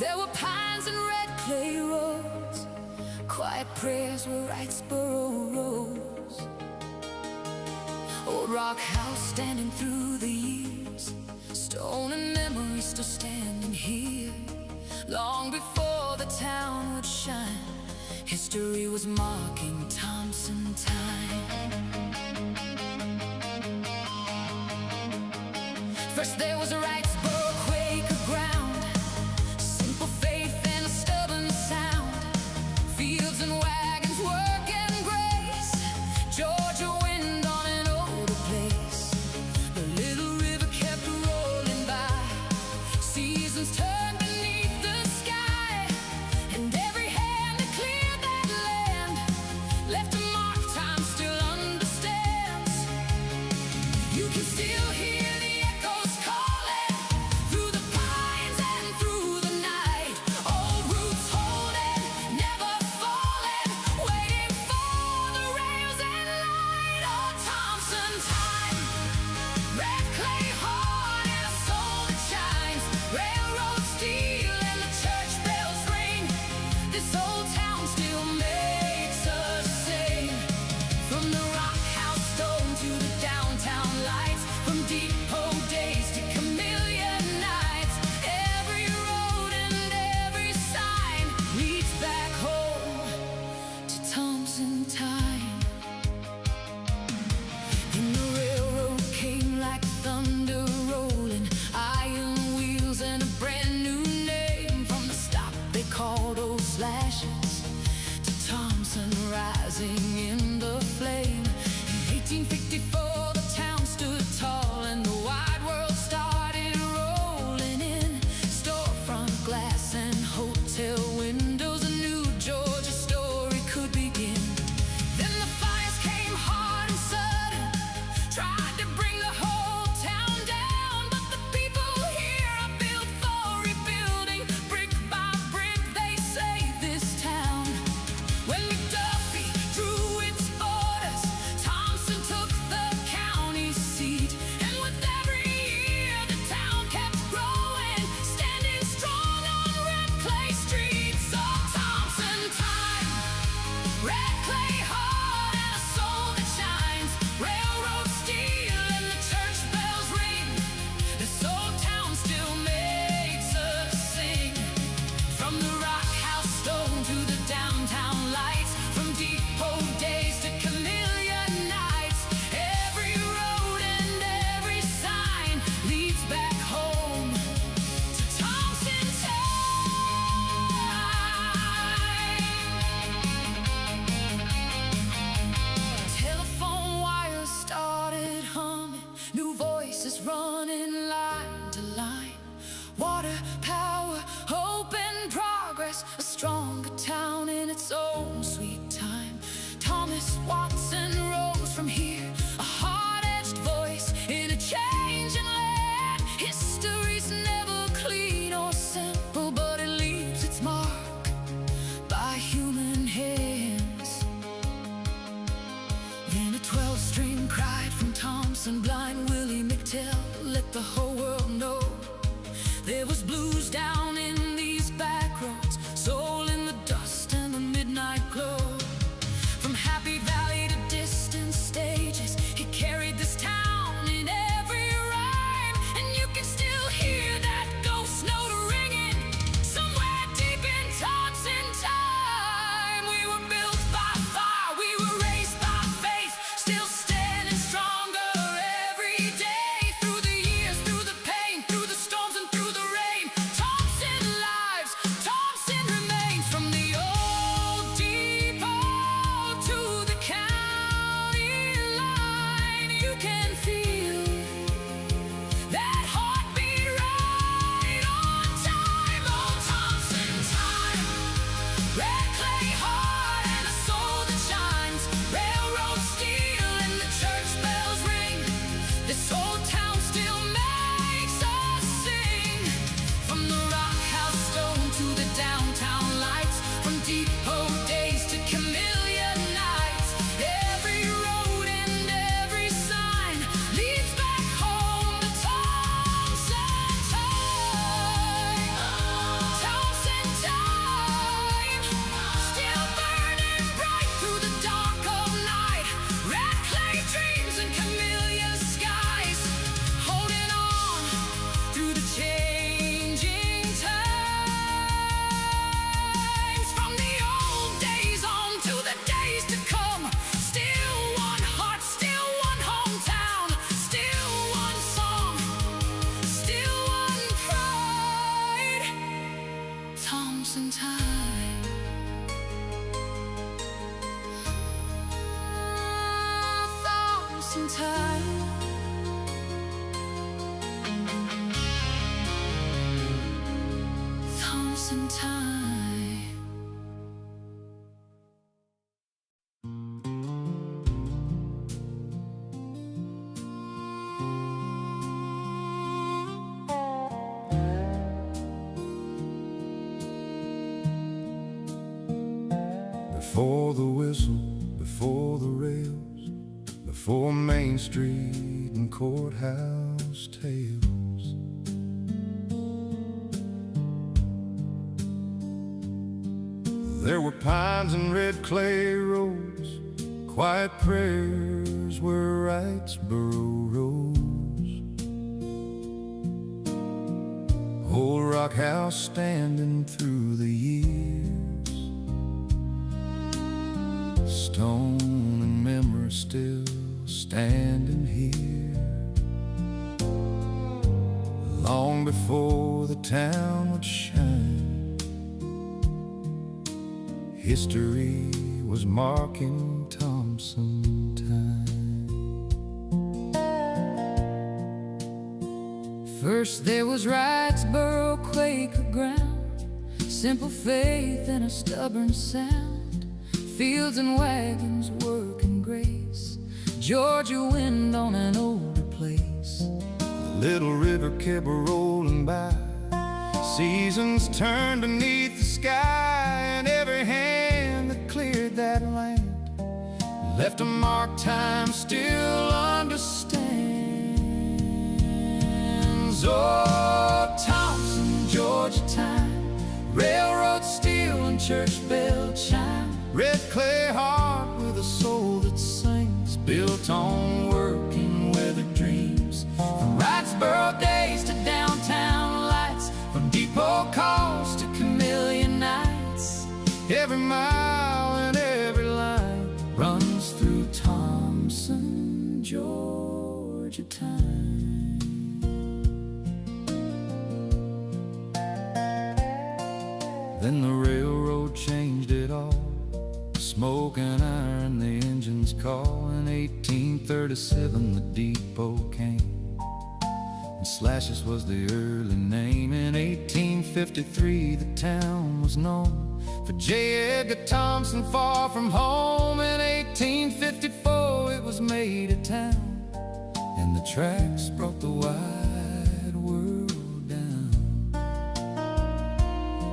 There were pines and red clay roads, quiet prayers were Wrightsboro rose. Old rock house standing through the years, stone and memory still standing here. Long before the town would shine, history was marking Thompson time. First there was a Wrightsboro Quaker ground, simple faith and a stubborn sound. Fields and wagons, work and grace, Georgia wind on an older place. The little river kept rolling by, seasons turned beneath the sky, and every hand that cleared that land left a mark time still understands. You can still hear the echoes calling, Before the whistle, before the rails, before Main Street and courthouse tales, there were pines and red clay roads, quiet prayers where Wrightsboro rose. Old rock house standing through the years, stone and memory still standing here. Long before the town would shine, history was marking Thompson time. First there was Wrightsboro, Quaker ground, simple faith and a stubborn sound, fields and wagons, work and grace, Georgia wind on an older place. The little river kept rolling by, seasons turned beneath the sky, and every hand that cleared that land left a mark time still understands. Oh, Thompson, Georgia time, railroad steel and church bell chime, red clay heart with a soul that sings, built on working weathered dreams. From Wrightsboro days to downtown lights, from depot calls to chameleon nights, every mile and every line runs through Thompson, Georgia time. Then the railroad changed it all, smoke and iron, the engines call. In 1837 the depot came, and Slashes was the early name. In 1853 the town was known for J. Edgar Thompson, far from home. In 1854 it was made a town, and the tracks brought the wide world down.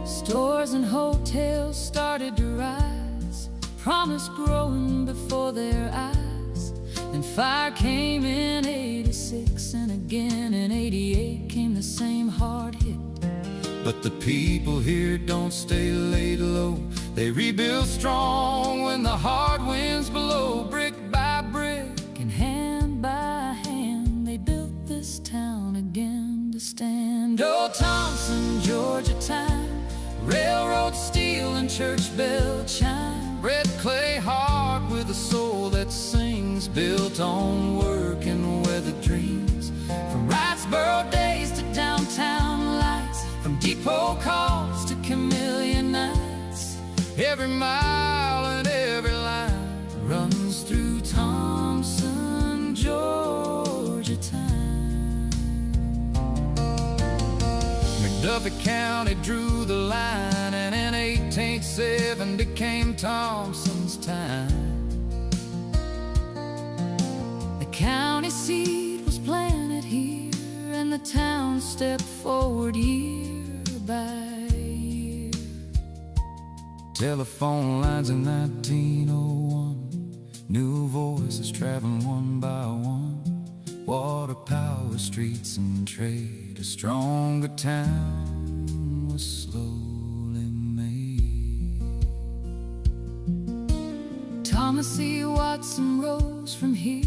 Stores and hotels started to rise, promise growing before their eyes. And fire came in 86, and again in 88 came the same hard hit. But the people here don't stay laid low, they rebuild strong when the hard winds blow. Brick by brick And hand by hand they built this town again to stand. Oh, Thompson, Georgia time, Railroad steel and church bell chime, red clay heart with a soul that sings, built on work and weathered dreams. from Wrightsboro days to downtown lights, from depot calls to chameleon nights, Every mile and every line runs through Thompson, Georgia time. McDuffie County drew the line, and in 1870 came Thompson's time. The county seat was planted here, and the town stepped forward year by year. Telephone lines in 1901, new voices traveling one by one, water, power, streets, and trade. A stronger town was slowly made. Thomas E. Watson rose from here,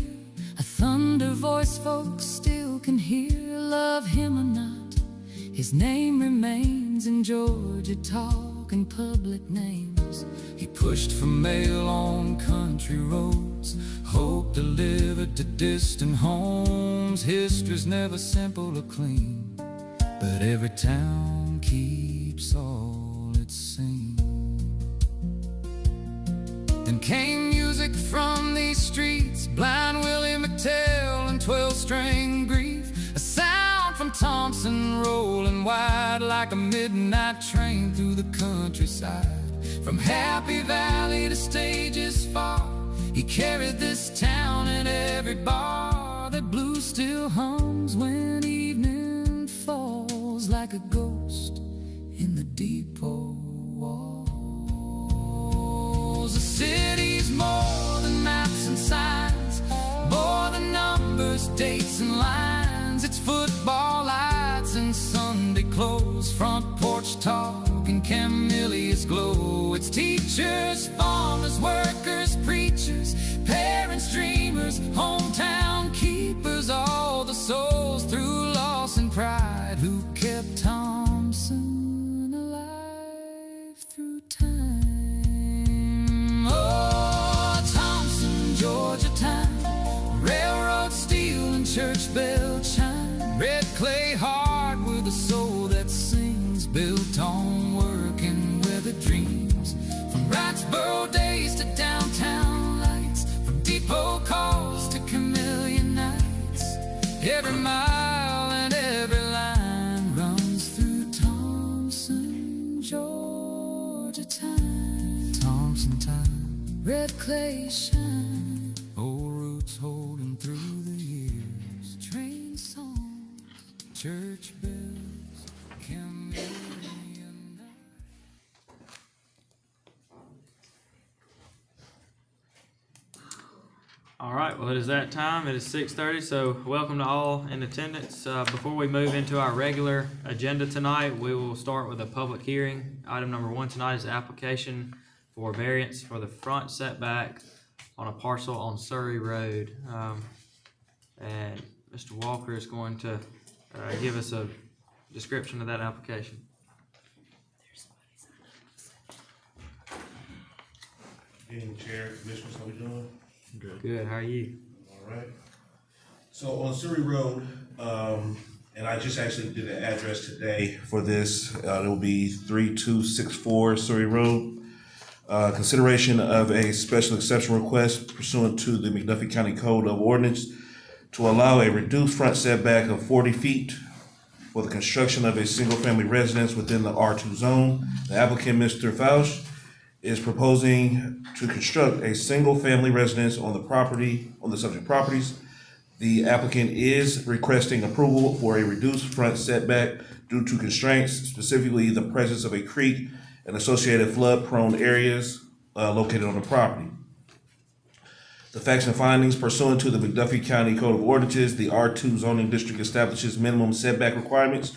a thunder voice folks still can hear. Love him or not, his name remains in Georgia talk and public names. He pushed for mail on country roads, hope delivered to distant homes. History's never simple or clean, but every town keeps all it's seen. Then came music from these streets, Blind Willie McTell and 12-string grief. A sound from Thompson rolling wide like a midnight train through the countryside. From Happy Valley to stages far, he carried this town in every bar. That blues still hums when evening falls, like a ghost in the depot walls. knows the city's more than maps and signs, more than numbers, dates, and lines. It's football lights and Sunday clothes, front porch talk and camellias glow. It's teachers, farmers, workers, preachers, parents, dreamers, hometown keepers, all the souls through loss and pride who kept Thompson alive through time. Oh, Thompson, Georgia time, railroad, steel, and church bell chime. Red clay heart with a soul that sings, built on work and weathered dreams. From Wrightsboro days to downtown lights, from depot calls to chameleon nights. Every mile and every line runs through Thompson, Georgia time. Thompson time, red clay shine, old roots holding through the years. Train songs, church bells, chameleon nights. All right, well, it is that time. It is 6:30, so welcome to all in attendance. Before we move into our regular agenda tonight, we will start with a public hearing. Item number 1 tonight is application for variance for the front setback on a parcel on Surrey Road. And Mr. Walker is going to give us a description of that application. Good evening, Chair, Commissioners, how we doing? Good, how are you? All right. So on Surrey Road, and I just actually did an address today for this. It will be 3264 Surrey Road. Consideration of a special exception request pursuant to the McDuffie County Code of Ordinance to allow a reduced front setback of 40 feet for the construction of a single-family residence within the R2 zone. The applicant, Mr. Fausch, is proposing to construct a single-family residence on the subject properties. The applicant is requesting approval for a reduced front setback due to constraints, specifically the presence of a creek and associated flood-prone areas located on the property. The facts and findings pursuant to the McDuffie County Code of Ordinances, the R2 zoning district establishes minimum setback requirements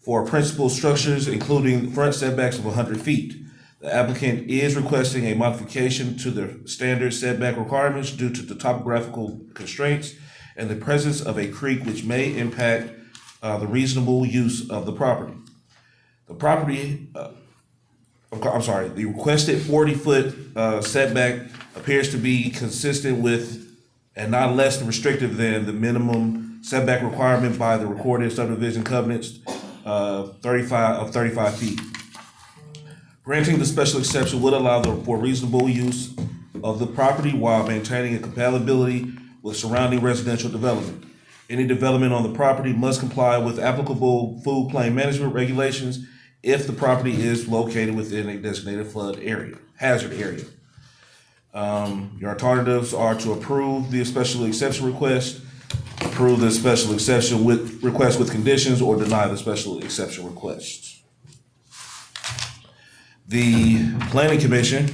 for principal structures, including front setbacks of 100 feet. The applicant is requesting a modification to the standard setback requirements due to the topographical constraints and the presence of a creek which may impact the reasonable use of the property. The requested 40-foot setback appears to be consistent with and not less restrictive than the minimum setback requirement by the recorded subdivision covenants 35 feet. Granting the special exception would allow for reasonable use of the property while maintaining a compatibility with surrounding residential development. Any development on the property must comply with applicable food plain management regulations if the property is located within a designated hazard area. Your alternatives are to approve the special exception request, approve the special exception request with conditions, or deny the special exception request. The Planning Commission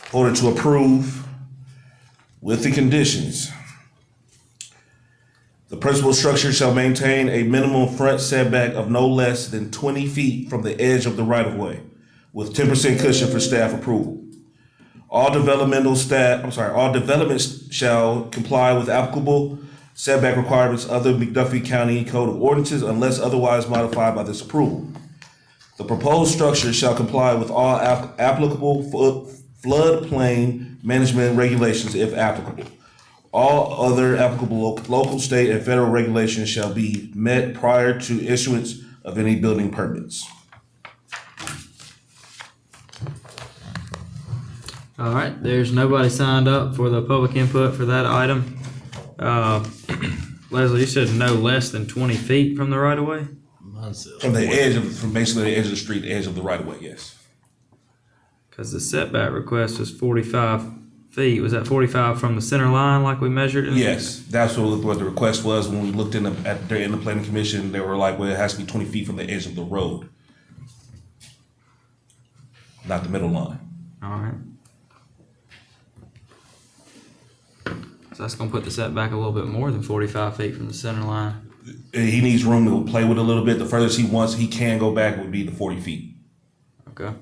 voted to approve with the conditions. The principal structure shall maintain a minimum front setback of no less than 20 feet from the edge of the right-of-way, with 10% cushion for staff approval. All developments shall comply with applicable setback requirements of the McDuffie County Code of Ordinances unless otherwise modified by this approval. The proposed structure shall comply with all applicable floodplain management regulations if applicable. All other applicable local, state, and federal regulations shall be met prior to issuance of any building permits. All right, there's nobody signed up for the public input for that item. Leslie, you said no less than 20 feet from the right of way? From basically the edge of the street, the edge of the right of way, yes. Because the setback request was 45 feet. Was that 45 from the center line like we measured it? Yes, that's what the request was. When we looked in the planning commission, they were like, well, it has to be 20 feet from the edge of the road. not the middle line. All right. So that's gonna put the setback a little bit more than 45 feet from the center line. He needs room to play with a little bit. The furthest he wants, he can go back would be the 40 feet. Okay.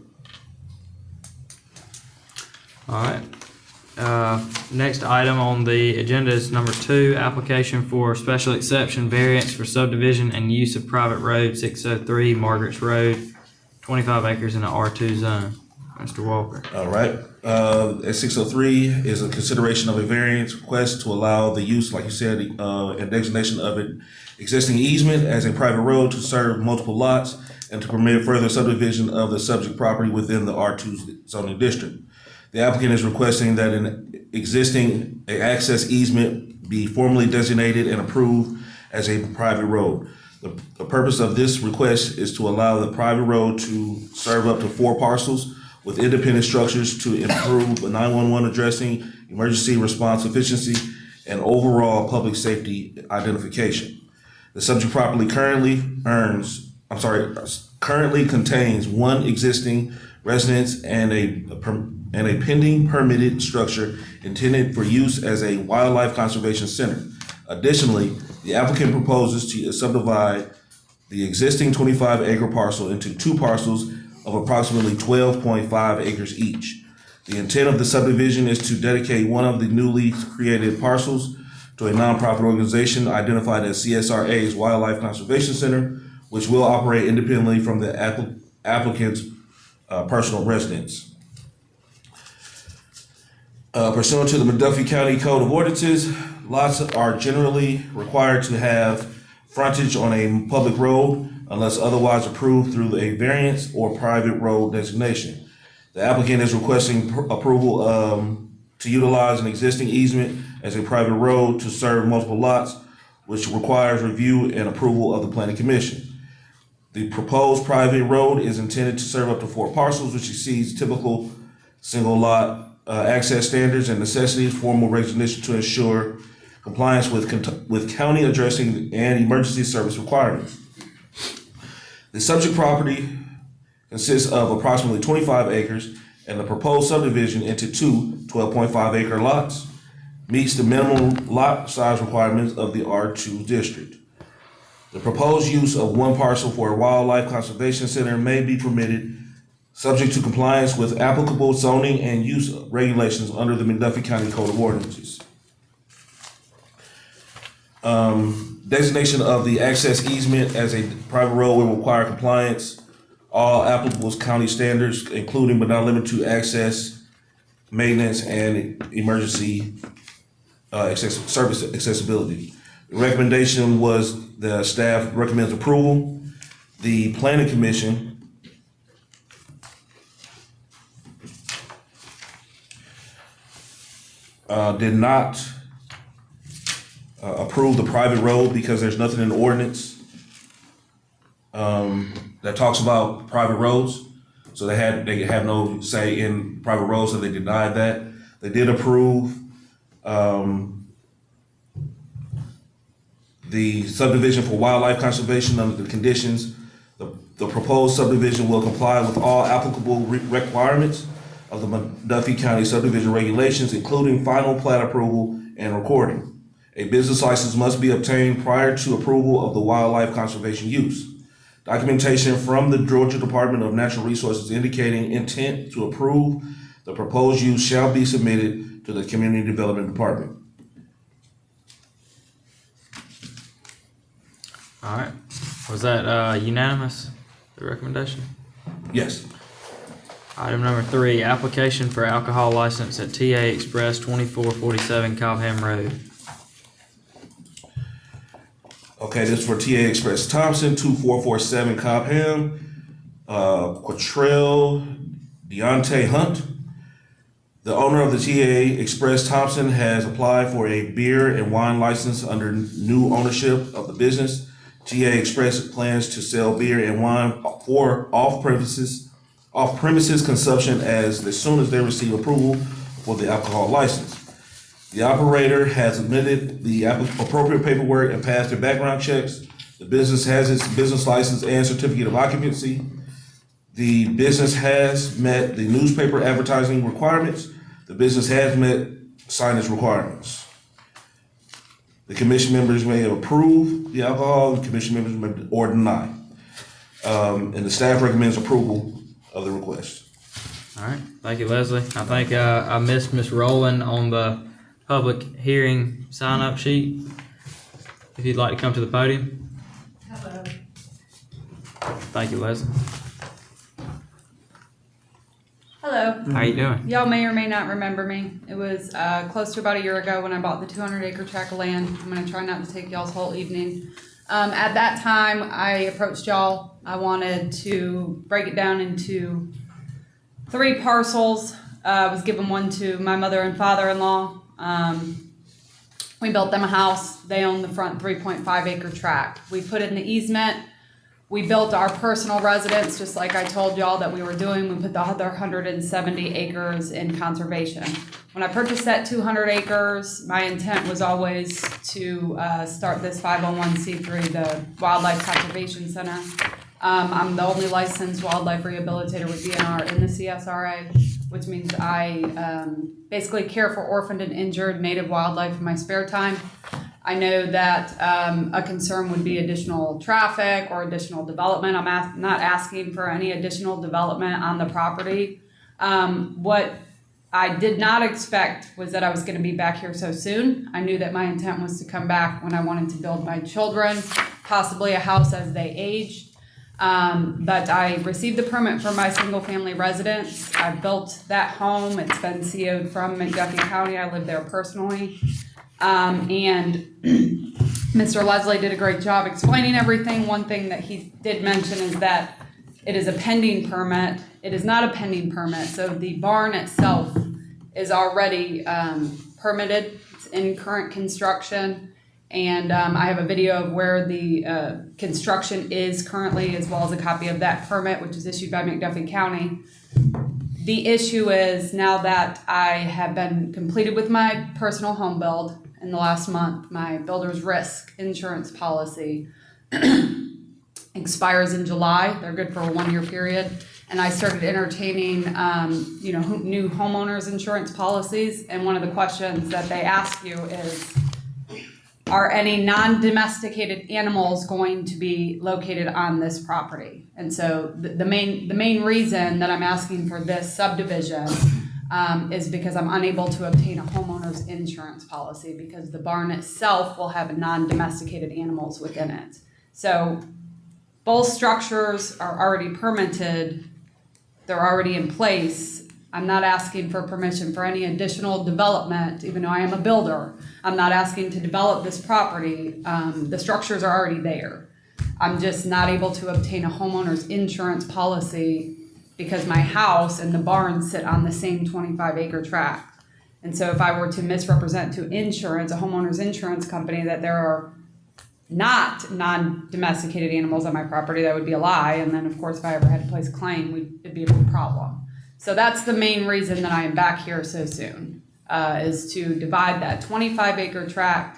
All right. Next item on the agenda is number 2, application for special exception variance for subdivision and use of private road 603 Margaret's Road, 25 acres in the R2 zone. Mr. Walker. All right. At 603 is a consideration of a variance request to allow the use, like you said, and designation of an existing easement as a private road to serve multiple lots and to permit further subdivision of the subject property within the R2 zoning district. The applicant is requesting that an existing access easement be formally designated and approved as a private road. The purpose of this request is to allow the private road to serve up to 4 parcels with independent structures to improve 911 addressing, emergency response efficiency, and overall public safety identification. The subject property currently contains 1 existing residence and a pending permitted structure intended for use as a wildlife conservation center. Additionally, the applicant proposes to subdivide the existing 25-acre parcel into 2 parcels of approximately 12.5 acres each. The intent of the subdivision is to dedicate one of the newly created parcels to a nonprofit organization identified as CSRA's Wildlife Conservation Center, which will operate independently from the applicant's personal residence. Pursuant to the McDuffie County Code of Ordinances, lots are generally required to have frontage on a public road unless otherwise approved through a variance or private road designation. The applicant is requesting approval to utilize an existing easement as a private road to serve multiple lots, which requires review and approval of the Planning Commission. The proposed private road is intended to serve up to 4 parcels, which exceeds typical single lot access standards and necessitates formal recognition to ensure compliance with county addressing and emergency service requirements. The subject property consists of approximately 25 acres, and the proposed subdivision into 2 12.5 acre lots meets the minimum lot size requirements of the R2 district. The proposed use of 1 parcel for a wildlife conservation center may be permitted, subject to compliance with applicable zoning and use regulations under the McDuffie County Code of Ordinances. Designation of the access easement as a private road will require compliance all applicable county standards, including but not limited to access, maintenance, and emergency service accessibility. The recommendation was the staff recommends approval. The Planning Commission did not approve the private road because there's nothing in the ordinance that talks about private roads. So they have no say in private roads, so they denied that. They did approve the subdivision for wildlife conservation under the conditions. The proposed subdivision will comply with all applicable requirements of the McDuffie County subdivision regulations, including final plat approval and recording. A business license must be obtained prior to approval of the wildlife conservation use. Documentation from the Georgia Department of Natural Resources indicating intent to approve the proposed use shall be submitted to the Community Development Department. All right. Was that unanimous, the recommendation? Yes. Item number 3, application for alcohol license at TA Express 2447 Cobham Road. Okay, this is for TA Express Thompson, 2447 Cobham, Quatrell Deontay Hunt. The owner of the TA Express Thompson has applied for a beer and wine license under new ownership of the business. TA Express plans to sell beer and wine for off-premises consumption as soon as they receive approval for the alcohol license. The operator has submitted the appropriate paperwork and passed their background checks. The business has its business license and certificate of occupancy. The business has met the newspaper advertising requirements. The business has met signage requirements. The commission members may approve the alcohol, the commission members may or deny. And the staff recommends approval of the request. All right, thank you, Leslie. I think I missed Ms. Rowland on the public hearing sign-up sheet. If you'd like to come to the podium. Hello. Thank you, Leslie. Hello. How you doing? Y'all may or may not remember me. It was close to about a year ago when I bought the 200-acre tract of land. I'm going to try not to take y'all's whole evening. At that time, I approached y'all. I wanted to break it down into 3 parcels. I was given one to my mother and father-in-law. We built them a house. They own the front 3.5-acre tract. We put in the easement. We built our personal residence, just like I told y'all that we were doing. We put the other 170 acres in conservation. When I purchased that 200 acres, my intent was always to start this 501c3, the Wildlife Conservation Center. I'm the only licensed wildlife rehabilitator with DNR in the CSRA, which means I basically care for orphaned and injured native wildlife in my spare time. I know that a concern would be additional traffic or additional development. I'm not asking for any additional development on the property. What I did not expect was that I was going to be back here so soon. I knew that my intent was to come back when I wanted to build my children, possibly a house as they aged. But I received the permit for my single family residence. I built that home. It's been CO'd from McDuffie County. I live there personally. And Mr. Leslie did a great job explaining everything. One thing that he did mention is that it is a pending permit. It is not a pending permit. So the barn itself is already permitted. It's in current construction. And I have a video of where the construction is currently, as well as a copy of that permit, which is issued by McDuffie County. The issue is, now that I have been completed with my personal home build in the last month, my builder's risk insurance policy expires in July. They're good for a 1-year period. And I started entertaining, new homeowners insurance policies. And one of the questions that they ask you is, are any non-domesticated animals going to be located on this property? And so the main reason that I'm asking for this subdivision is because I'm unable to obtain a homeowner's insurance policy because the barn itself will have non-domesticated animals within it. So both structures are already permitted. They're already in place. I'm not asking for permission for any additional development, even though I am a builder. I'm not asking to develop this property. The structures are already there. I'm just not able to obtain a homeowner's insurance policy because my house and the barn sit on the same 25-acre tract. And so if I were to misrepresent to insurance, a homeowner's insurance company, that there are not non-domesticated animals on my property, that would be a lie. And then, of course, if I ever had to place a claim, it'd be a big problem. So that's the main reason that I am back here so soon, is to divide that 25-acre tract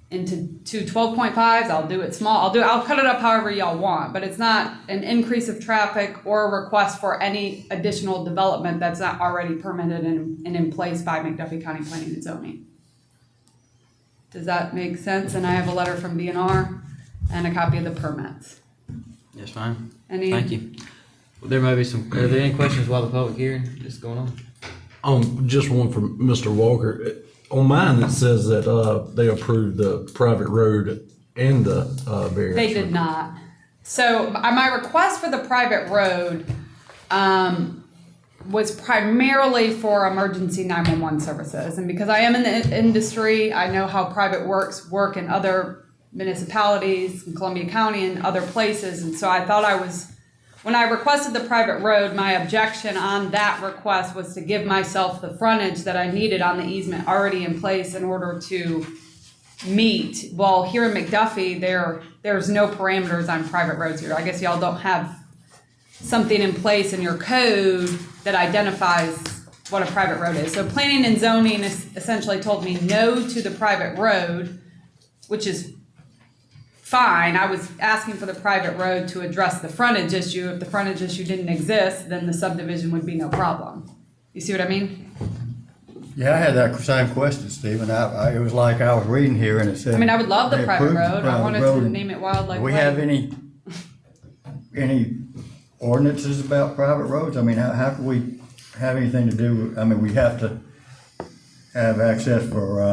into 2 12.5s. I'll do it small. I'll cut it up however y'all want, but it's not an increase of traffic or a request for any additional development that's not already permitted and in place by McDuffie County Planning and Zoning. Does that make sense? And I have a letter from DNR and a copy of the permits. Yes, ma'am. Thank you. Well, there may be are there any questions while the public hearing is going on? Just one from Mr. Walker. On mine, it says that they approved the private road and the variance. They did not. So my request for the private road was primarily for emergency 911 services. And because I am in the industry, I know how private work in other municipalities, in Columbia County and other places. And so I thought when I requested the private road, my objection on that request was to give myself the frontage that I needed on the easement already in place in order to meet. Well, here in McDuffie, there's no parameters on private roads here. I guess y'all don't have something in place in your code that identifies what a private road is. So planning and zoning essentially told me no to the private road, which is fine. I was asking for the private road to address the frontage issue. If the frontage issue didn't exist, then the subdivision would be no problem. You see what I mean? Yeah, I had that same question, Stephen. It was like I was reading here and it said. I mean, I would love the they private approved the road. I private wanted road. to name it Wildlife Do we Way. have any ordinances about private roads? I mean, how can we have anything to do, I mean, we have to have access for,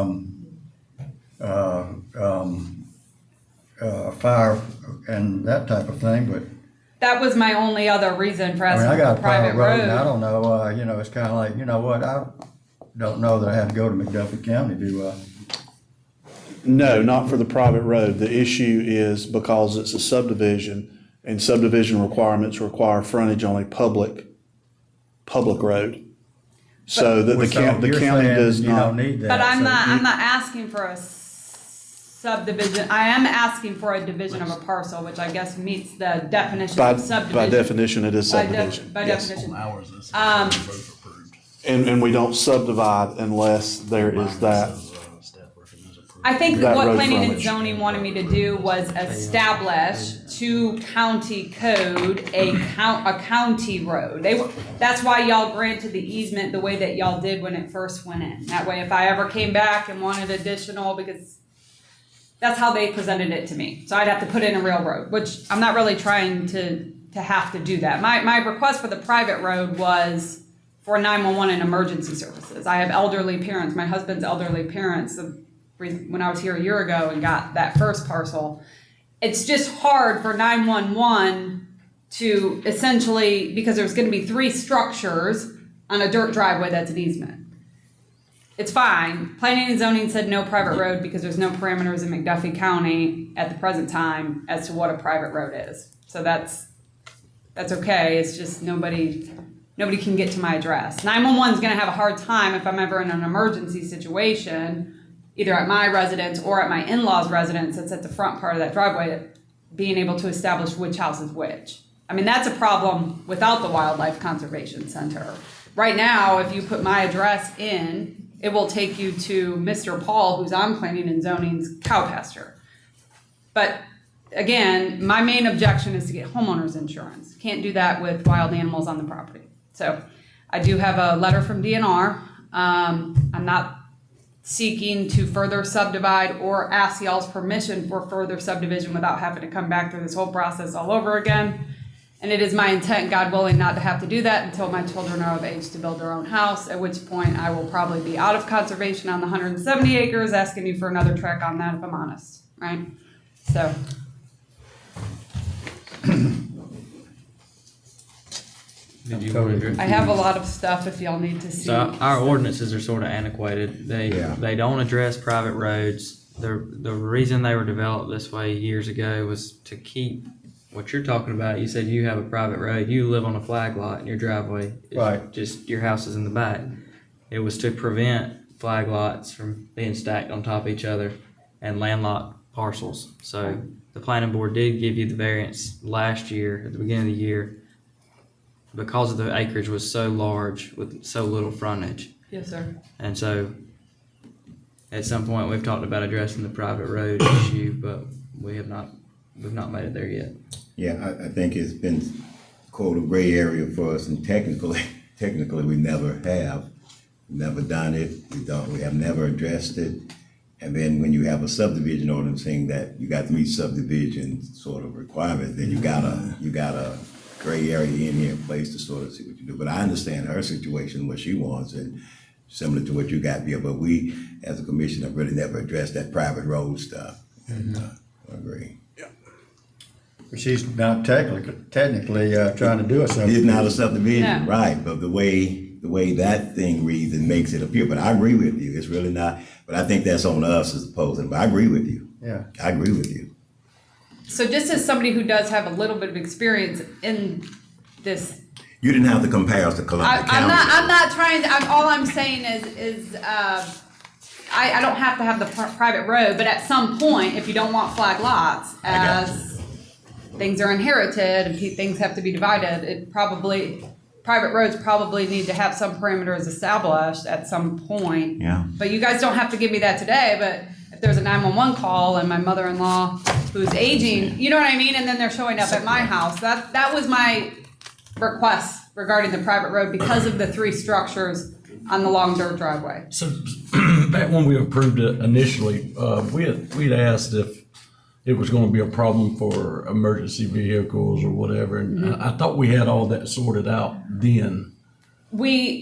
fire and that type of thing, but, That was my only other reason for I mean, asking I got for a private road. and I don't know, it's kinda like, you know what, I don't know that I have to go to McDuffie County to, No, not for the private road. The issue is because it's a subdivision, and subdivision requirements require frontage on a public road. So that the so county you're county saying does you don't not. need that. But I'm so not asking for a subdivision. I am asking for a division of a parcel, which I guess meets the definition By of subdivision. definition, it is By def- subdivision. By Yes. definition. Um. And we don't subdivide unless there is that. I think That what road planning and frontage. zoning wanted me to do was establish to county code a county road. That's why y'all granted the easement the way that y'all did when it first went in. That way, if I ever came back and wanted additional, because that's how they presented it to me. So I'd have to put in a real road, which I'm not really trying to have to do that. My request for the private road was for 911 and emergency services. I have elderly parents, my husband's elderly parents, when I was here a year ago and got that first parcel. It's just hard for 911 to essentially, because there's gonna be 3 structures on a dirt driveway that's an easement. It's fine. Planning and zoning said no private road because there's no parameters in McDuffie County at the present time as to what a private road is. So that's okay. It's just nobody can get to my address. 911 is gonna have a hard time if I'm ever in an emergency situation, either at my residence or at my in-laws' residence that's at the front part of that driveway, being able to establish which house is which. I mean, that's a problem without the Wildlife Conservation Center. Right now, if you put my address in, it will take you to Mr. Paul, who's on planning and zoning's cow pasture. But again, my main objection is to get homeowners insurance. Can't do that with wild animals on the property. So I do have a letter from DNR. I'm not seeking to further subdivide or ask y'all's permission for further subdivision without having to come back through this whole process all over again. And it is my intent, God willing, not to have to do that until my children are of age to build their own house, at which point I will probably be out of conservation on the 170 acres, asking you for another track on that if I'm honest, right? So. Did you want to? I have a lot of stuff if y'all need to see. So our ordinances are sort of antiquated. They don't address private roads. The reason they were developed this way years ago was to keep what you're talking about. You said you have a private road. You live on a flag lot and your driveway is Right. just your house is in the back. It was to prevent flag lots from being stacked on top of each other and landlocked parcels. So the planning board did give you the variance last year at the beginning of the year because of the acreage was so large with so little frontage. Yes, sir. And so at some point we've talked about addressing the private road issue, but we've not made it there yet. Yeah, I think it's been quote a gray area for us, and technically we never have done it. We have never addressed it. And then when you have a subdivision ordinance saying that you got to meet subdivision sort of requirements, then you got a gray area in here in place to sort of see what you do. But I understand her situation, what she wants, and similar to what you got here. But we, as a commission, have really never addressed that private road stuff. And I agree. she's not technically trying to do a It's subdivision. not a subdivision, No. right? But the way that thing reads, it makes it appear. But I agree with you. It's really not. But I think that's on us as opposed to. But I agree with you. Yeah. I agree with you. So just as somebody who does have a little bit of experience in this, You didn't have to compare us to Columbia County. I'm not trying to, all I'm saying is I don't have to have the private road, but at some point, if you don't want flag lots, I got as things are inherited and things have to be divided, private roads probably need to have some parameters established at some point. Yeah. But you guys don't have to give me that today, but if there's a 911 call and my mother-in-law who's aging, you know what I mean? And then they're showing up at my house. That was my request regarding the private road because of the 3 structures on the long dirt driveway. So back when we approved it initially, we'd asked if it was gonna be a problem for emergency vehicles or whatever, and I thought we had all that sorted out then.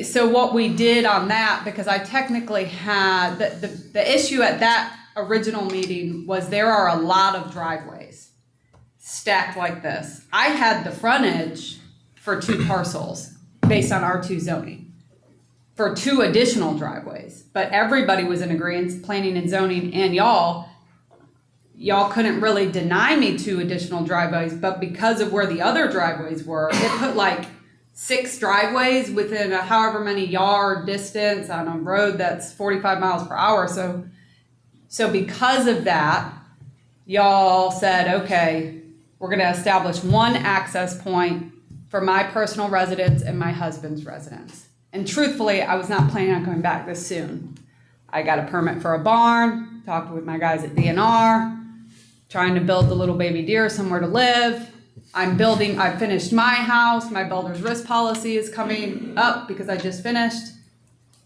So what we did on that, because I technically had, the issue at that original meeting was there are a lot of driveways stacked like this. I had the frontage for 2 parcels based on R2 zoning for 2 additional driveways, but everybody was in agreement, planning and zoning and y'all couldn't really deny me 2 additional driveways, but because of where the other driveways were, it put like 6 driveways within a however many yard distance on a road that's 45 miles per hour. So because of that, y'all said, okay, we're gonna establish 1 access point for my personal residence and my husband's residence. And truthfully, I was not planning on coming back this soon. I got a permit for a barn, talked with my guys at DNR, trying to build the little baby deer somewhere to live. I finished my house. My builder's risk policy is coming up because I just finished.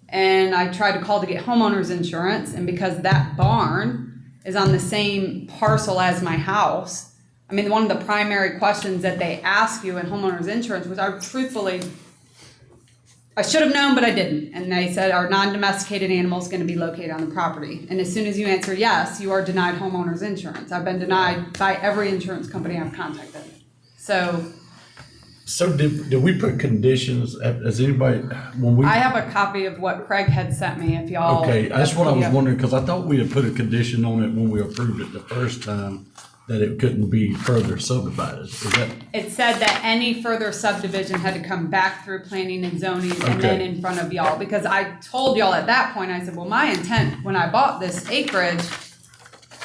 And I tried to call to get homeowner's insurance. And because that barn is on the same parcel as my house, I mean, one of the primary questions that they ask you in homeowner's insurance was, I should have known, but I didn't. And they said, are non-domesticated animals going to be located on the property? And as soon as you answer yes, you are denied homeowner's insurance. I've been denied by every insurance company I've contacted. So did we put conditions, has anybody, when we? I have a copy of what Craig had sent me if y'all. Okay, that's what I was wondering, because I thought we had put a condition on it when we approved it the first time, that it couldn't be further subdivided. Is that? It said that any further subdivision had to come back through planning and zoning and then in front of y'all. Because I told y'all at that point, I said, well, my intent when I bought this acreage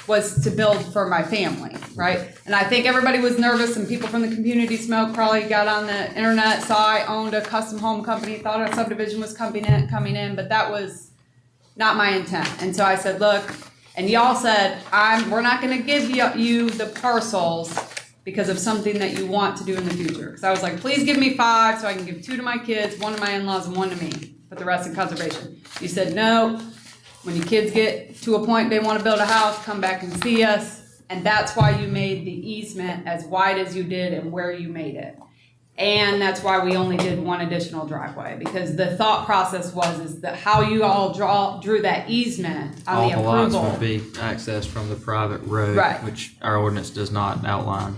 was to build for my family, right? And I think everybody was nervous, and people from the community smoke probably got on the internet, saw I owned a custom home company, thought a subdivision was coming in, but that was not my intent. And so I said, look, and y'all said, we're not gonna give you the parcels because of something that you want to do in the future. Because I was like, please give me 5 so I can give 2 to my kids, 1 to my in-laws, and 1 to me, put the rest in conservation. You said, no, when your kids get to a point they wanna build a house, come back and see us. And that's why you made the easement as wide as you did and where you made it. And that's why we only did 1 additional driveway, because the thought process is that how you all drew that easement on All the the lots approval. would be accessed from the private road, Right. which our ordinance does not outline.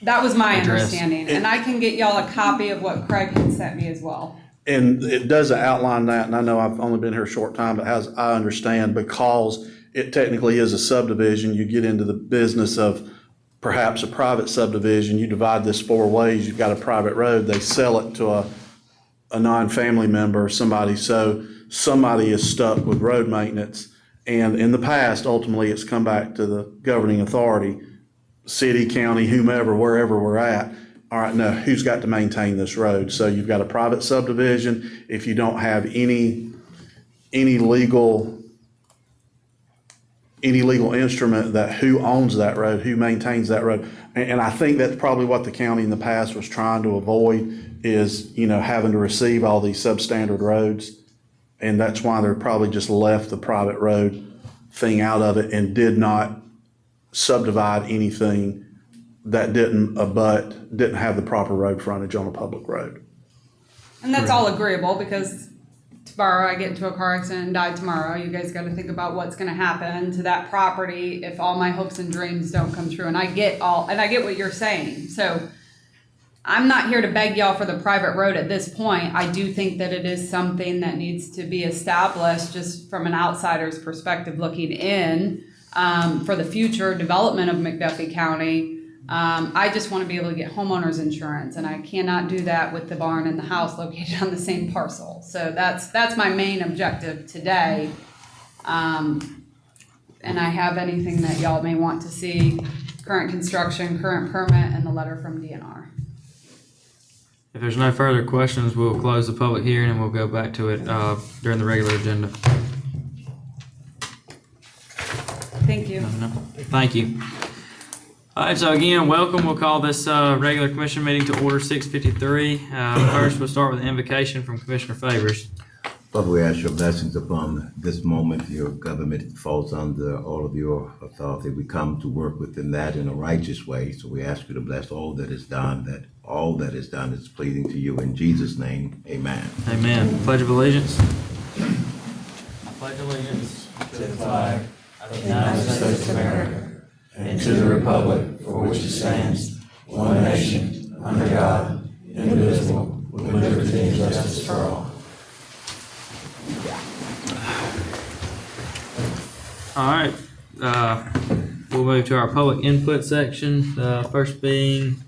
That was my Address. understanding, and I can get y'all a copy of what Craig had sent me as well. And it doesn't outline that, and I know I've only been here a short time, but as I understand, because it technically is a subdivision, you get into the business of perhaps a private subdivision, you divide this 4 ways, you've got a private road, they sell it to a non-family member or somebody, so somebody is stuck with road maintenance. And in the past, ultimately, it's come back to the governing authority, city, county, whomever, wherever we're at. All right, now who's got to maintain this road? So you've got a private subdivision. If you don't have any legal instrument that who owns that road, who maintains that road. And I think that's probably what the county in the past was trying to avoid is, having to receive all these substandard roads. And that's why they're probably just left the private road thing out of it and did not subdivide anything that didn't have the proper road frontage on a public road. And that's all agreeable, because tomorrow I get into a car accident and die tomorrow. You guys gotta think about what's gonna happen to that property if all my hopes and dreams don't come true. And I get what you're saying. So I'm not here to beg y'all for the private road at this point. I do think that it is something that needs to be established just from an outsider's perspective looking in, for the future development of McDuffie County. I just want to be able to get homeowners insurance, and I cannot do that with the barn and the house located on the same parcel. So that's my main objective today. And I have anything that y'all may want to see, current construction, current permit, and the letter from DNR. If there's no further questions, we'll close the public hearing and we'll go back to it during the regular agenda. No, thank you. All right, so again, welcome. We'll call this regular commission meeting to order 6:53. First, we'll start with an invocation from Commissioner Favors. Father, we ask your blessings upon this moment. Your government falls under all of your authority. We come to work within that in a righteous way. So we ask you to bless all that is done, that all that is done is pleasing to you. In Jesus' name, amen. Amen. Pledge of allegiance. I pledge allegiance To the flag of the United States of America and to the republic for which it stands, one nation, under God, indivisible, with liberty and justice for all. All right, we'll move to our public input section. First being,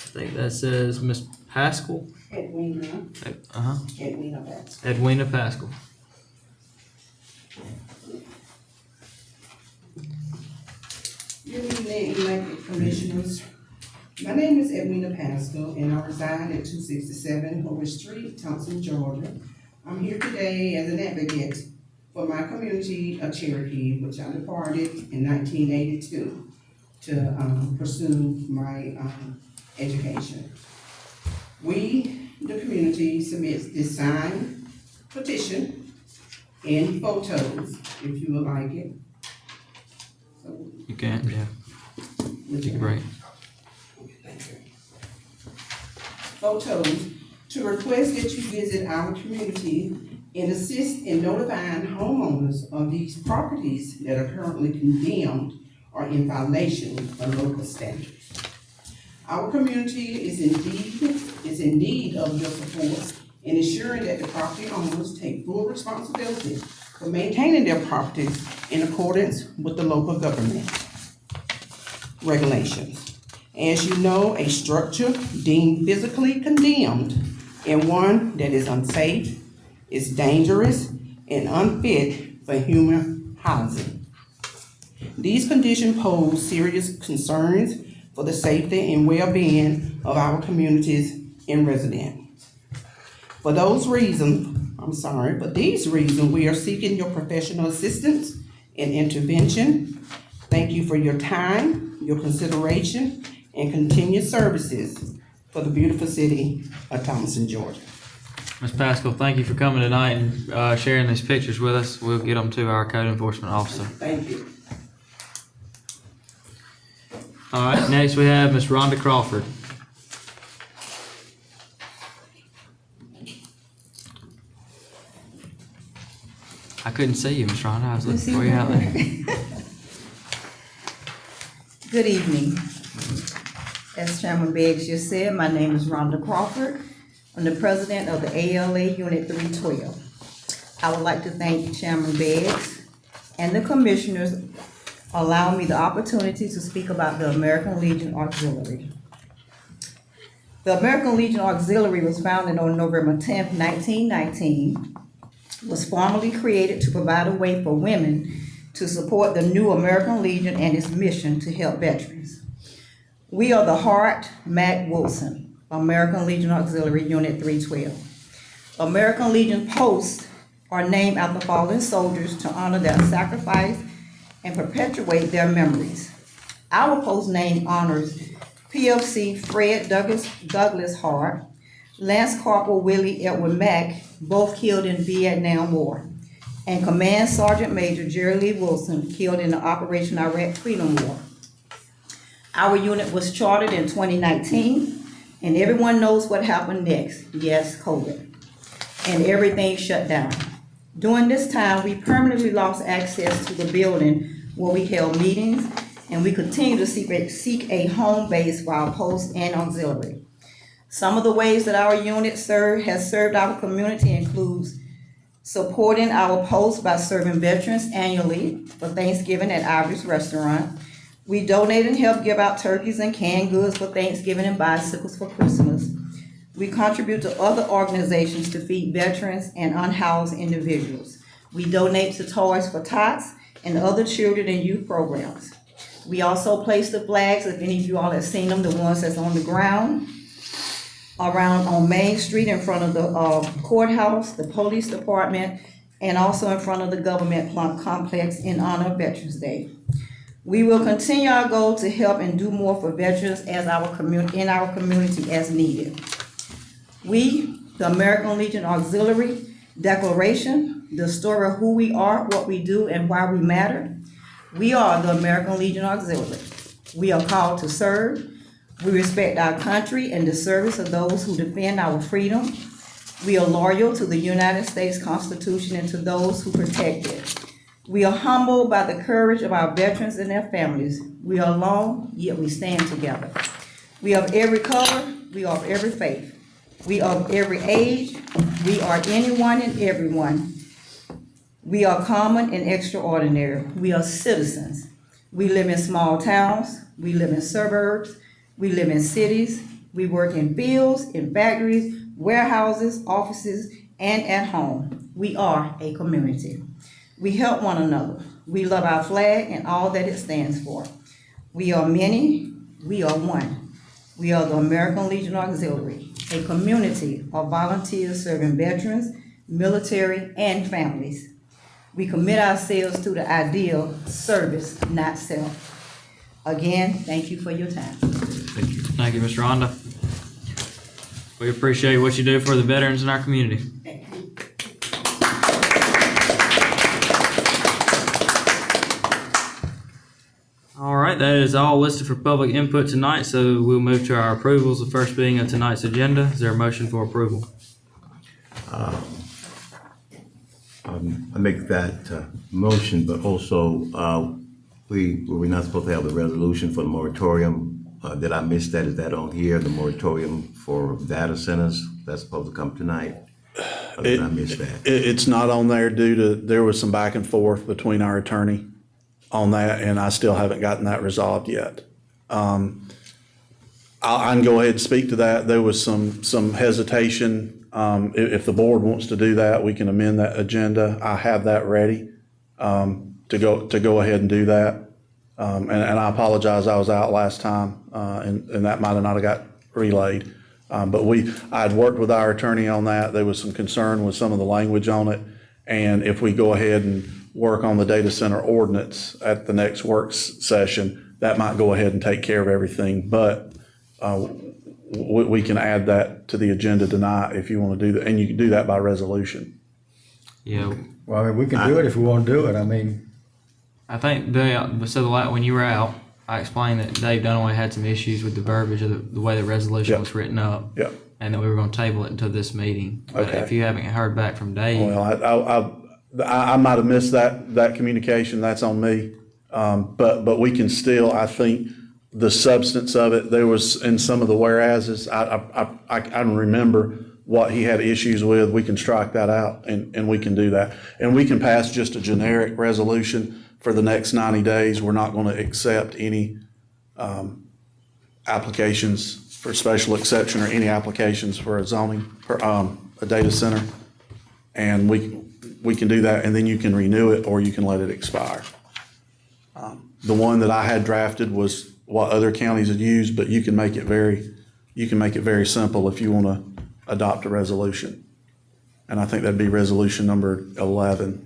I think that says Ms. Pascal. Edwina Pascal. Edwina Pascal. Good evening, elected commissioners. My name is Edwina Pascal, and I reside at 267 Horace Street, Thompson, Georgia. I'm here today as an advocate for my community of Cherokee, which I departed in 1982 to pursue my education. We, the community, submit this signed petition and photos, if you would like it. So, You can, yeah. Take a break. photos to request that you visit our community and assist in notifying homeowners of these properties that are currently condemned or in violation of local standards. Our community is in need of your support in ensuring that the property owners take full responsibility for maintaining their properties in accordance with the local government regulations. As you know, a structure deemed physically condemned and one that is unsafe, is dangerous, and unfit for human housing. These conditions pose serious concerns for the safety and well-being of our communities and residents. For these reasons, we are seeking your professional assistance and intervention. Thank you for your time, your consideration, and continued services for the beautiful city of Thompson, Georgia. Ms. Pascal, thank you for coming tonight and sharing these pictures with us. We'll get them to our code enforcement officer. Thank you. All right, next we have Ms. Rhonda Crawford. I couldn't see you, Ms. Rhonda. I was looking for you out there. Good evening. As Chairman Beggs just said, my name is Rhonda Crawford. I'm the president of the ALA Unit 312. I would like to thank Chairman Beggs and the commissioners allowing me the opportunity to speak about the American Legion Auxiliary. The American Legion Auxiliary was founded on November 10th, 1919, was formally created to provide a way for women to support the new American Legion and its mission to help veterans. We are the Hart Mac Wilson American Legion Auxiliary Unit 312. American Legion posts are named after fallen soldiers to honor their sacrifice and perpetuate their memories. Our post name honors PFC Fred Douglas Hart, Lance Corporal Willie Edward Mack, both killed in Vietnam War, and Command Sergeant Major Jerry Lee Wilson, killed in the Operation Iraq Freedom War. Our unit was chartered in 2019, and everyone knows what happened next. Yes, COVID. And everything shut down. During this time, we permanently lost access to the building where we held meetings, and we continue to seek a home base for our post and auxiliary. Some of the ways that our unit has served our community includes supporting our post by serving veterans annually for Thanksgiving at Ivory's Restaurant. We donate and help give out turkeys and canned goods for Thanksgiving and bicycles for Christmas. We contribute to other organizations to feed veterans and unhoused individuals. We donate to Toys for Tots and other children and youth programs. We also place the flags, if any of you all have seen them, the ones that's on the ground, around on Main Street in front of the courthouse, the police department, and also in front of the government plumb complex in honor of Veterans Day. We will continue our goal to help and do more for veterans in our community as needed. We, the American Legion Auxiliary Declaration, the story of who we are, what we do, and why we matter. We are the American Legion Auxiliary. We are called to serve. We respect our country and the service of those who defend our freedom. We are loyal to the United States Constitution and to those who protect it. We are humbled by the courage of our veterans and their families. We are alone, yet we stand together. We are of every color, we are of every faith. We are of every age, we are anyone and everyone. We are common and extraordinary. We are citizens. We live in small towns, we live in suburbs, we live in cities, we work in fields, in factories, warehouses, offices, and at home. We are a community. We help one another. We love our flag and all that it stands for. We are many, we are one. We are the American Legion Auxiliary, a community of volunteers serving veterans, military, and families. We commit ourselves to the ideal service, not self. Again, thank you for your time. Thank you, Ms. Rhonda. We appreciate what you do for the veterans in our community. All right, that is all listed for public input tonight, so we'll move to our approvals, the first being of tonight's agenda. Is there a motion for approval? I make that motion, but also, were we not supposed to have the resolution for the moratorium? Did I miss that? Is that on here, the moratorium for data centers? That's supposed to come tonight? Or did I miss that? It's not on there due to, there was some back and forth between our attorney on that, and I still haven't gotten that resolved yet. I can go ahead and speak to that. There was some hesitation. If the board wants to do that, we can amend that agenda. I have that ready to go ahead and do that. And I apologize, I was out last time, and that might have not have got relayed. But I had worked with our attorney on that. There was some concern with some of the language on it. And if we go ahead and work on the data center ordinance at the next work session, that might go ahead and take care of everything. But we can add that to the agenda tonight if you want to do that. And you can do that by resolution. Yeah, Well, I mean, we can do it if we want to do it. I mean, I think when you were out, I explained that Dave Dunaway had some issues with the verbiage of the way the resolution Yep. was written up. Yep. And that we were going to table it until this meeting. But Okay. if you haven't heard back from Dave, Well, I might have missed that communication. That's on me. But we can still, I think, the substance of it, there was in some of the whereases, I can remember what he had issues with. We can strike that out and we can do that. And we can pass just a generic resolution for the next 90 days. We're not going to accept any applications for special exception or any applications for a zoning, for a data center. And we can do that, and then you can renew it or you can let it expire. The one that I had drafted was what other counties had used, but you can make it very simple if you want to adopt a resolution. And I think that'd be resolution number 11.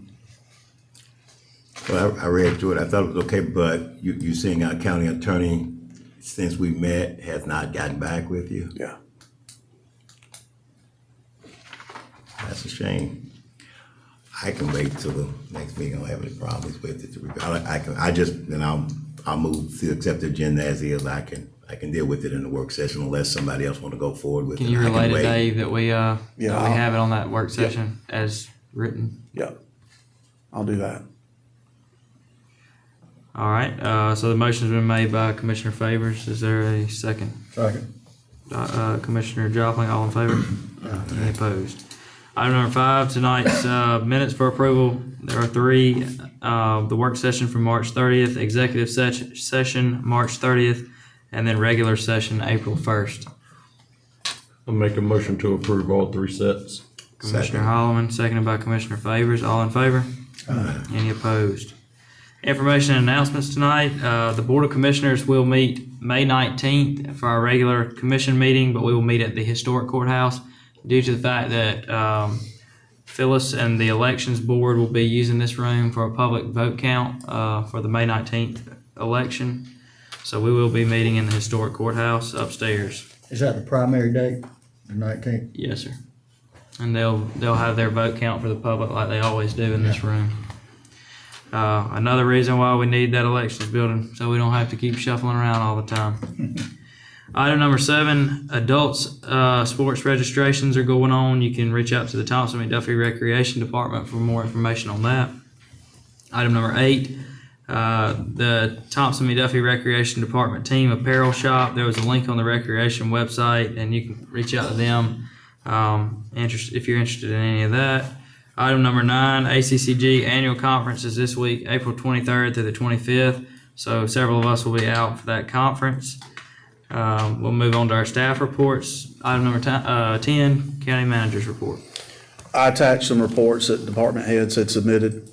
Well, I read through it. I thought it was okay, but you saying our county attorney, since we met, has not gotten back with you? Yeah. That's a shame. I can wait till the next meeting. I don't have any problems with it. I'll move to accept the agenda as is. I can deal with it in the work session unless somebody else want to go forward with it. can you relay to Dave that we Yeah, have it on that work session as written? Yeah. I'll do that. All right. So the motion's been made by Commissioner Favors. Is there a second? second. Commissioner Joplin, all in favor? Any opposed? Item number 5, tonight's minutes for approval. There are 3. The work session from March 30th, executive session March 30th, and then regular session April 1st. I'll make a motion to approve all 3 sets. Commissioner Holloman, seconded by Commissioner Favors. All in favor? Any opposed? Information and announcements tonight. The Board of Commissioners will meet May 19th for our regular commission meeting, but we will meet at the historic courthouse due to the fact that Phyllis and the elections board will be using this room for a public vote count for the May 19th election. So we will be meeting in the historic courthouse upstairs. Is that the primary date, the 19th? Yes, sir. And they'll have their vote count for the public like they always do in this room. Another reason why we need that elections building, so we don't have to keep shuffling around all the time. Item number 7, adults sports registrations are going on. You can reach out to the Thompson McDuffie Recreation Department for more information on that. Item number 8, the Thompson McDuffie Recreation Department team apparel shop. There was a link on the recreation website, and you can reach out to them if you're interested in any of that. Item number 9, ACCG annual conference is this week, April 23rd through the 25th. So several of us will be out for that conference. We'll move on to our staff reports. Item number 10, county manager's report. I attached some reports that department heads had submitted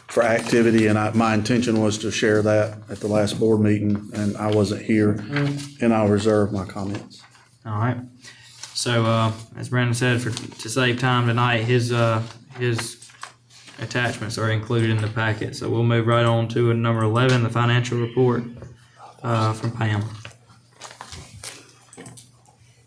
for activity, and my intention was to share that at the last board meeting, and I wasn't here, and I'll reserve my comments. All right. So, as Brandon said, to save time tonight, his attachments are included in the packet. So we'll move right on to number 11, the financial report from Pam.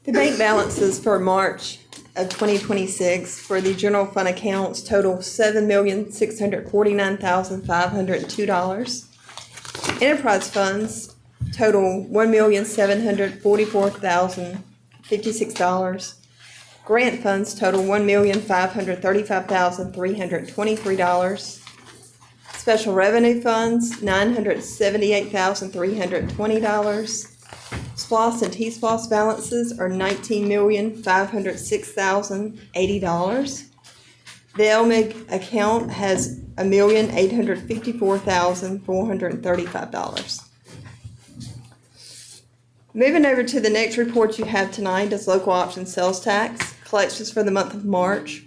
The bank balances for March of 2026 for the general fund accounts total $7,649,502. Enterprise funds total $1,744,056. Grant funds total $1,535,323. Special revenue funds $978,320. SPLOS and T-SPLOS balances are $19,506,080. The LMIG account has $1,854,435. Moving over to the next report you have tonight is local option sales tax. Collections for the month of March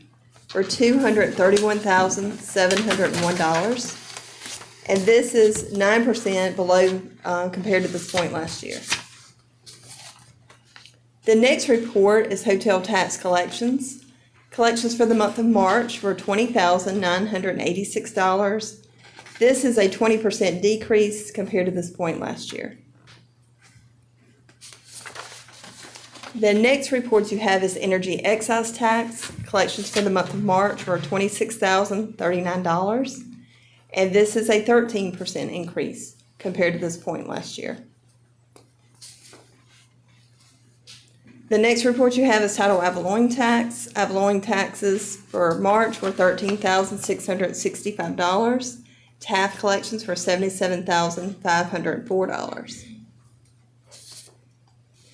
were $231,701. And this is 9% below compared to this point last year. The next report is hotel tax collections. Collections for the month of March were $20,986. This is a 20% decrease compared to this point last year. The next report you have is energy excise tax. Collections for the month of March were $26,039. And this is a 13% increase compared to this point last year. The next report you have is title Avalon tax. Avalon taxes for March were $13,665. Taft collections were $77,504.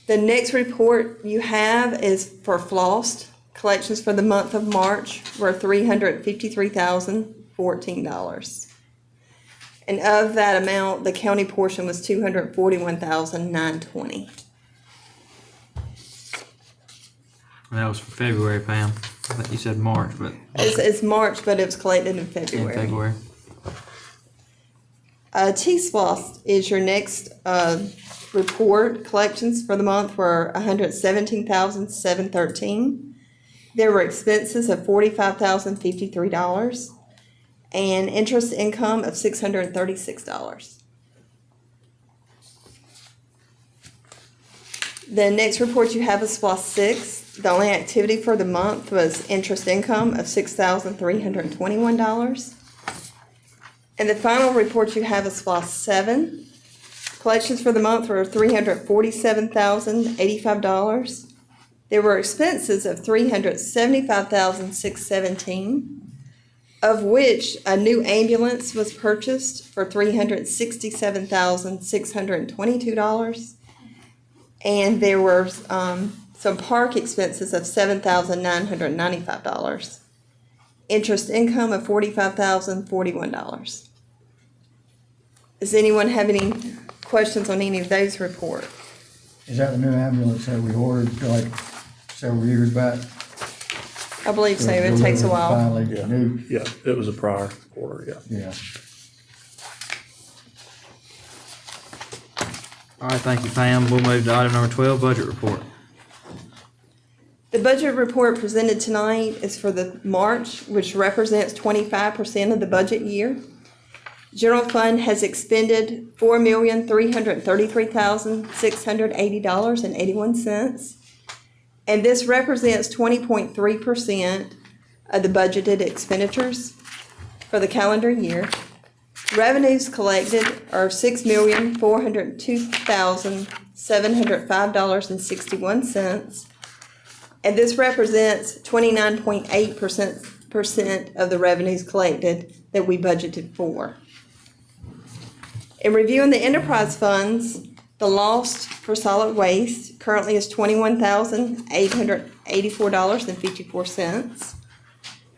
The next report you have is for FLOST. Collections for the month of March were $353,014. And of that amount, the county portion was $241,920. That was for February, Pam. I think you said March, but It's March, but it was collected in February. in February. T-SPLOS is your next report. Collections for the month were $117,713. There were expenses of $45,053 and interest income of $636. The next report you have is SPLOS 6. The only activity for the month was interest income of $6,321. And the final report you have is SPLOS 7. Collections for the month were $347,085. There were expenses of $375,617, of which a new ambulance was purchased for $367,622. And there were some park expenses of $7,995. Interest income of $45,041. Does anyone have any questions on any of those reports? Is that the new ambulance that we ordered like several years back? I believe so. It takes a while. Finally, Yeah. new, Yeah, it was a prior order, yeah. yeah. All right, thank you, Pam. We'll move to item number 12, budget report. The budget budget report presented tonight is for the March, which represents 25% of the budget year. General fund has expended $4,333,680.81. And this represents 20.3% of the budgeted expenditures for the calendar year. Revenues collected are $6,402,705.61. And this represents 29.8% of the revenues collected that we budgeted for. In reviewing the enterprise funds, the lost for solid waste currently is $21,884.54.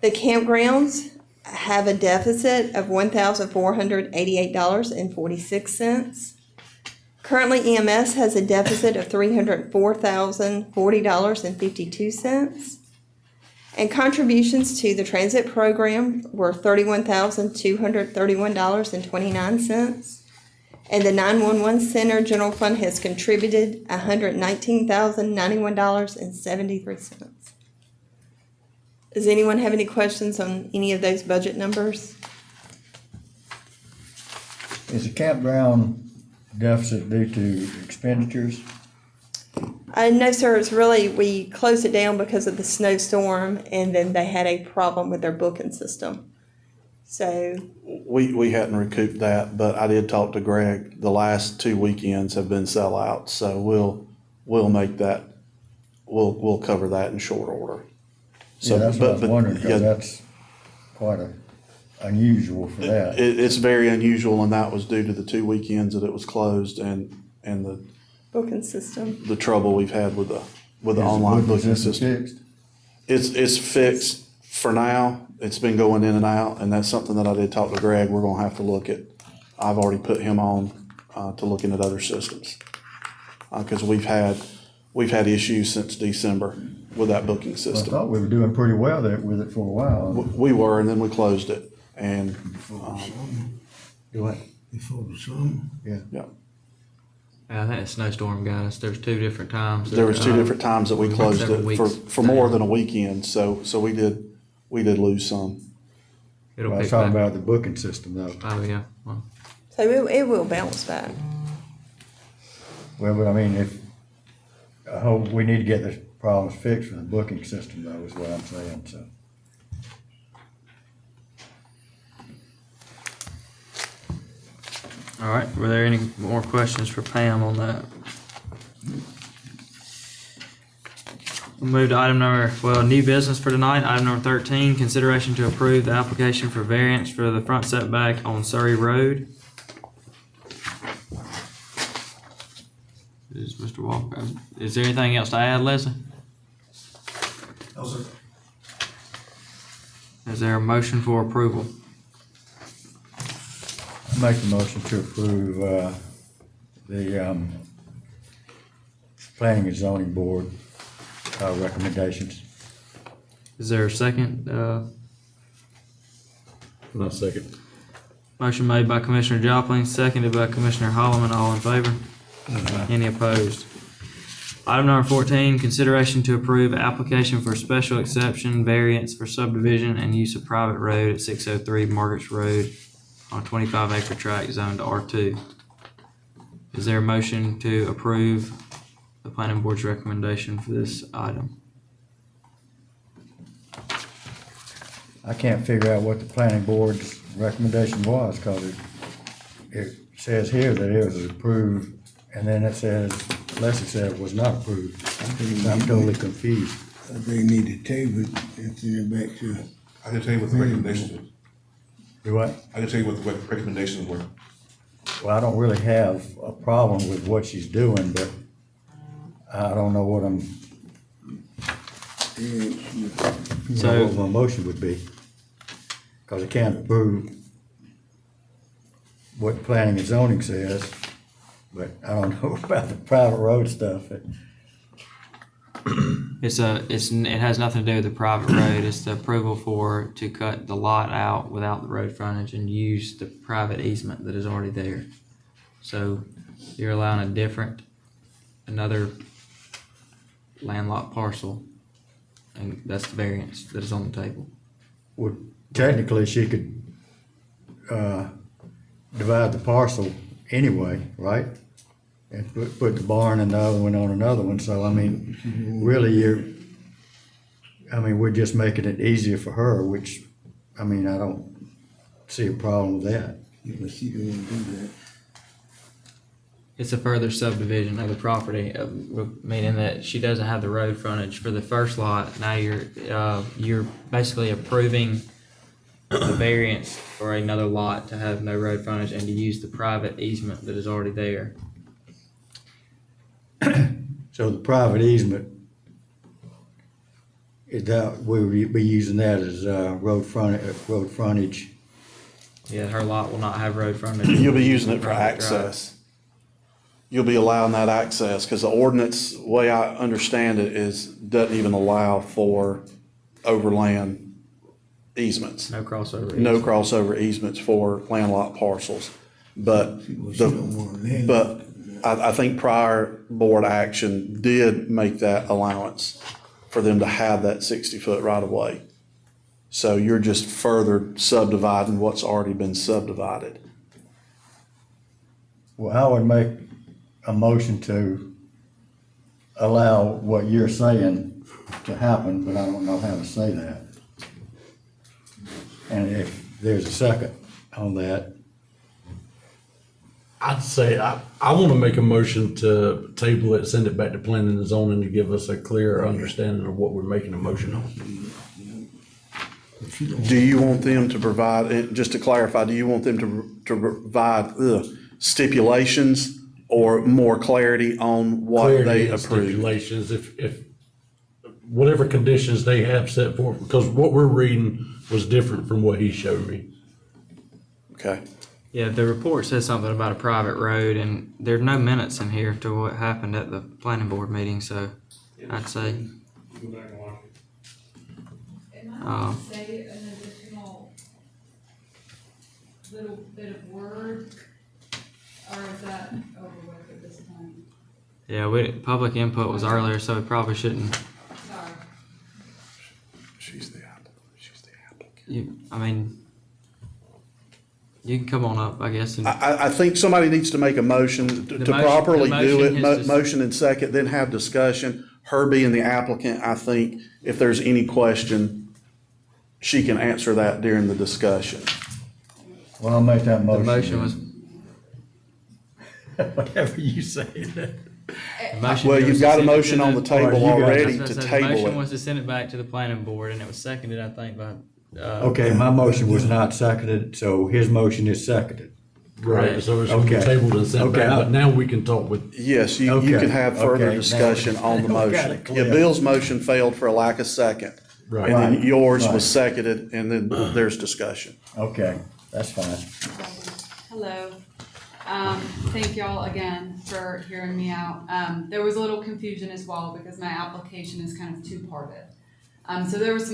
The campgrounds have a deficit of $1,488.46. Currently, EMS has a deficit of $304,040.52. And contributions to the transit program were $31,231.29. And the 911 Center General Fund has contributed $119,091.73. Does anyone have any questions on any of those budget numbers? Is the campground deficit due to expenditures? No, sir, it's really, we closed it down because of the snowstorm, and then they had a problem with their booking system. So, We hadn't recouped that, but I did talk to Greg. The last 2 weekends have been sellouts, so we'll make that, we'll cover that in short order. So, Yeah, that's what I was wondering, yeah, because that's quite unusual for that. It's very unusual, and that was due to the 2 weekends that it was closed and booking system. the trouble we've had with the Is the online booking system. fixed? It's fixed for now. It's been going in and out, and that's something that I did talk to Greg. We're gonna have to look at. I've already put him on to looking at other systems because we've had issues since December with that booking I system. thought we were doing pretty well there with it for a while. We were, and then we closed it, and Do what? Before the summer? yeah, I think the snowstorm got us. There's 2 different times. there was 2 different times that we closed several it weeks for more down. than a weekend. So we did lose some. It'll I was pick talking back. about the booking system though. Oh, yeah. Well, So it will bounce back. Well, but I mean, I hope we need to get the problems fixed for the booking system though, is what I'm saying, so. all right. Were there any more questions for Pam on that? We'll move to item number, new business for tonight. Item number 13, consideration to approve the application for variance for the front setback on Surrey Road. Is Mr. Walker, is there anything else to add, Leslie? No, sir. Is there a motion for approval? I make the motion to approve, the, planning and zoning board, recommendations. Is there a second? No second. Motion made by Commissioner Joplin, seconded by Commissioner Holloman. All in favor? Any opposed? Item number 14, consideration to approve application for special exception variance for subdivision and use of private road at 603 Margaret's Road on a 25-acre tract zoned R2. Is there a motion to approve the planning board's recommendation for this item? I can't figure out what the planning board's recommendation was, cause it says here that it was approved, and then it says, Leslie said it was not approved. I'm totally confused. I think need to table it and send it back to. I can tell you what the recommendations were. Do what? I can tell you what the recommendations were. Well, I don't really have a problem with what she's doing, but I don't know what what my motion would be. Cause I can't approve what planning and zoning says, but I don't know about the private road stuff. It has nothing to do with the private road. It's the approval to cut the lot out without the road frontage and use the private easement that is already there. So you're allowing another landlocked parcel And that's the variance that is on the table. Well, technically, she could, divide the parcel anyway, right? And put the barn and the other one on another one, so I mean, really we're just making it easier for her, which, I mean, I don't see a problem with that. It's a further subdivision of the property, meaning that she doesn't have the road frontage for the first lot. Now you're basically approving the variance for another lot to have no road frontage and to use the private easement that is already there. So the private easement, is that, we'll be using that as, road frontage. Yeah, her lot will not have road frontage. You'll be using it for Private drive. access. You'll be allowing that access, because the ordinance, the way I understand it, doesn't even allow for overland easements. No crossover. No crossover easements for landlocked parcels. But I think prior board action did make that allowance for them to have that 60-foot right of way. So you're just further subdividing what's already been subdivided. Well, I would make a motion to allow what you're saying to happen, but I don't know how to say that. And if there's a second on that, I'd say, I want to make a motion to table it, send it back to planning and zoning to give us a clear understanding of what we're making a motion on. Do you want them to provide, just to clarify, do you want them to provide stipulations or more clarity on what Clarity they and approve? Stipulations, if whatever conditions they have set forth, because what we're reading was different from what he showed me. Okay. Yeah, the report says something about a private road, and there are no minutes in here to what happened at the planning board meeting, so I'd say. It might say an additional little bit of word, or is that over with at this point? Yeah, public input was earlier, so we probably shouldn't. Sorry. She's the applicant. You can come on up, I guess. And I think somebody needs to make a motion to properly do it, motion and second, then have discussion. Her being the applicant, I think if there's any question, she can answer that during the discussion. well, I'll make that the motion. motion was. Whatever you say. The motion Well, was you've to got a send it to motion on the table you got it. already That's to what I said. The table motion was it. to send it back to the planning board, and it was seconded, I think, by. Okay, my motion was not seconded, so his motion is seconded. Right, so it's gonna be Okay. tabled and sent Okay. back, but now we can talk with, Yes, you Okay, can have further okay, discussion now- on the now got motion. it clear. Yeah, Bill's motion failed for a lack of second. right. And then Right, yours right. was seconded, and then there's discussion. Okay, that's fine. Hello. Thank y'all again for hearing me out. There was a little confusion as well because my application is kind of two-parted. So there was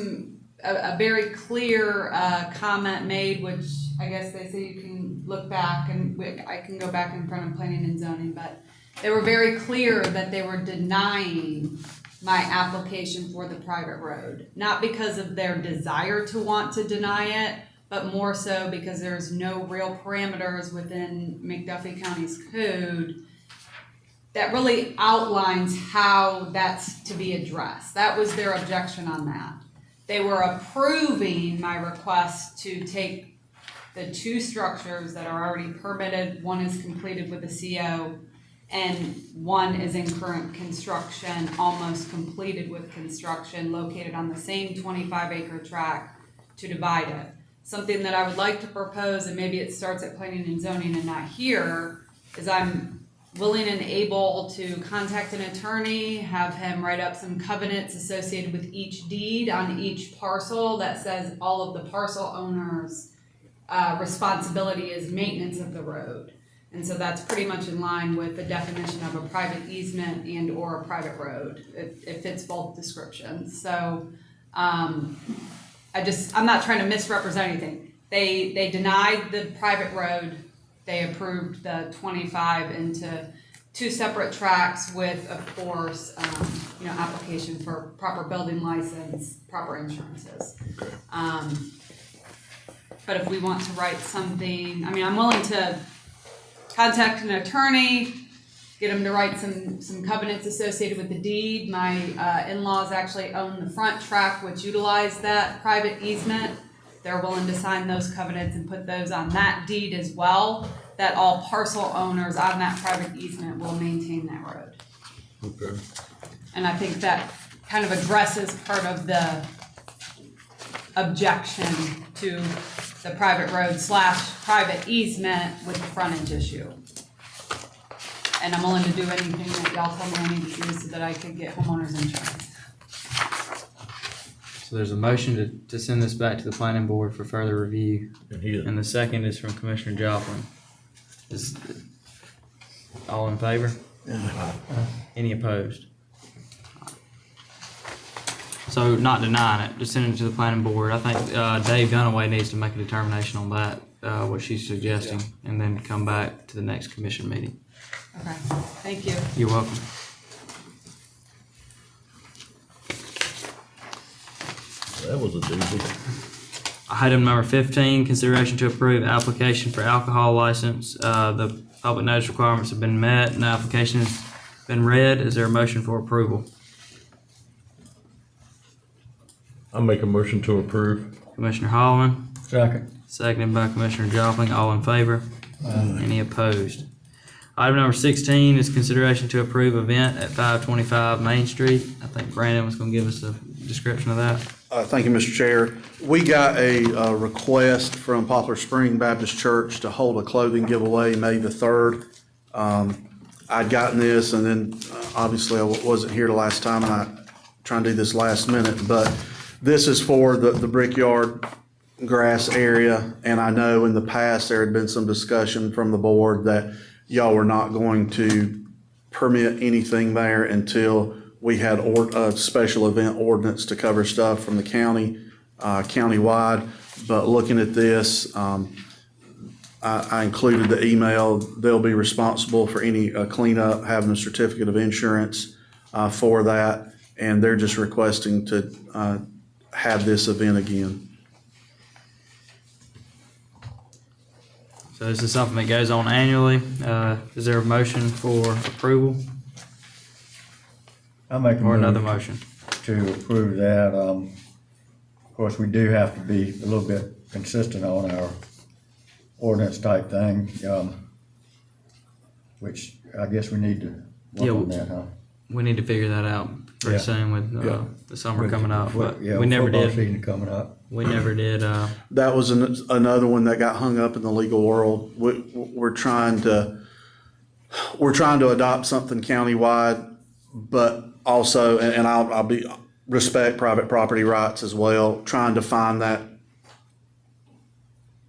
a very clear, comment made, which I guess they say you can look back and I can go back in front of planning and zoning, but they were very clear that they were denying my application for the private road. Not because of their desire to want to deny it, but more so because there's no real parameters within McDuffie County's code that really outlines how that's to be addressed. That was their objection on that. They were approving my request to take the two structures that are already permitted, one is completed with a CO, and one is in current construction, almost completed with construction, located on the same 25-acre tract, to divide it. Something that I would like to propose, and maybe it starts at planning and zoning and not here, is I'm willing and able to contact an attorney, have him write up some covenants associated with each deed on each parcel that says all of the parcel owners' responsibility is maintenance of the road. And so that's pretty much in line with the definition of a private easement and or a private road. It fits both descriptions. So I'm not trying to misrepresent anything. They denied the private road. They approved the 25 into two separate tracks with, of course, application for proper building license, proper insurances. But if we want to write something, I'm willing to contact an attorney, get him to write some covenants associated with the deed. My in-laws actually own the front track, which utilize that private easement. They're willing to sign those covenants and put those on that deed as well, that all parcel owners on that private easement will maintain that road. Okay. And I think that kind of addresses part of the objection to the private road / private easement with the frontage issue. And I'm willing to do anything that y'all tell me I need to do so that I could get homeowners insurance. So there's a motion to send this back to the planning board for further review. And the second is from Commissioner Joplin. Is all in favor? Any opposed? So not denying it, just sending it to the planning board. I think Dave Dunaway needs to make a determination on that, what she's suggesting, and then come back to the next commission meeting. Okay, thank you. You're welcome. That was a doozy. Item number 15, consideration to approve application for alcohol license. The public notice requirements have been met and the application has been read. Is there a motion for approval? I'll make a motion to approve. Commissioner Holloman, Second. seconded by Commissioner Joplin. All in favor? Any opposed? Item number 16 is consideration to approve event at 525 Main Street. I think Brandon was going to give us a description of that. Thank you, Mr. Chair. We got a request from Poplar Spring Baptist Church to hold a clothing giveaway May the 3rd. I'd gotten this, and then obviously I wasn't here the last time, and I trying to do this last minute, but this is for the Brickyard grass area, and I know in the past there had been some discussion from the board that y'all were not going to permit anything there until we had a special event ordinance to cover stuff from the county, countywide. But looking at this, I included the email. They'll be responsible for any cleanup, having a certificate of insurance for that, and they're just requesting to have this event again. So this is something that goes on annually. Is there a motion for approval I'll make a or another motion motion? to approve that. Of course, we do have to be a little bit consistent on our ordinance type thing, which I guess we need to work on that, huh? We need to figure that out pretty Yeah. soon with the summer coming up, but Yeah, we never football did. season coming up. We never did. That was another one that got hung up in the legal world. We're trying to adopt something countywide, but also, and I'll be respect private property rights as well. Trying to find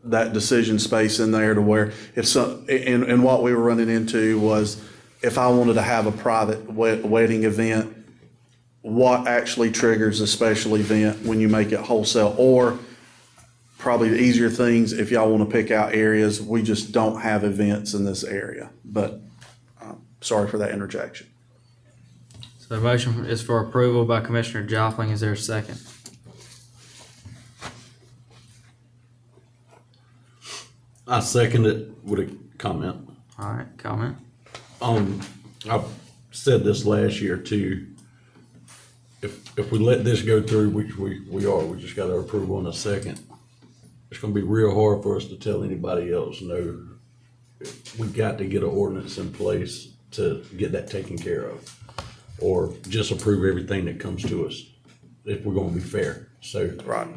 that decision space in there to where if so, and what we were running into was if I wanted to have a private wedding event, what actually triggers a special event when you make it wholesale? Or probably the easier things, if y'all want to pick out areas, we just don't have events in this area. But sorry for that interjection. So the motion is for approval by Commissioner Joplin. Is there a second? I second it with a comment. All right, comment. I said this last year too. If we let this go through, which we are, we just got our approval in a second. It's gonna be real hard for us to tell anybody else, no, we got to get an ordinance in place to get that taken care of. Or just approve everything that comes to us, if we're gonna be fair, so. Right.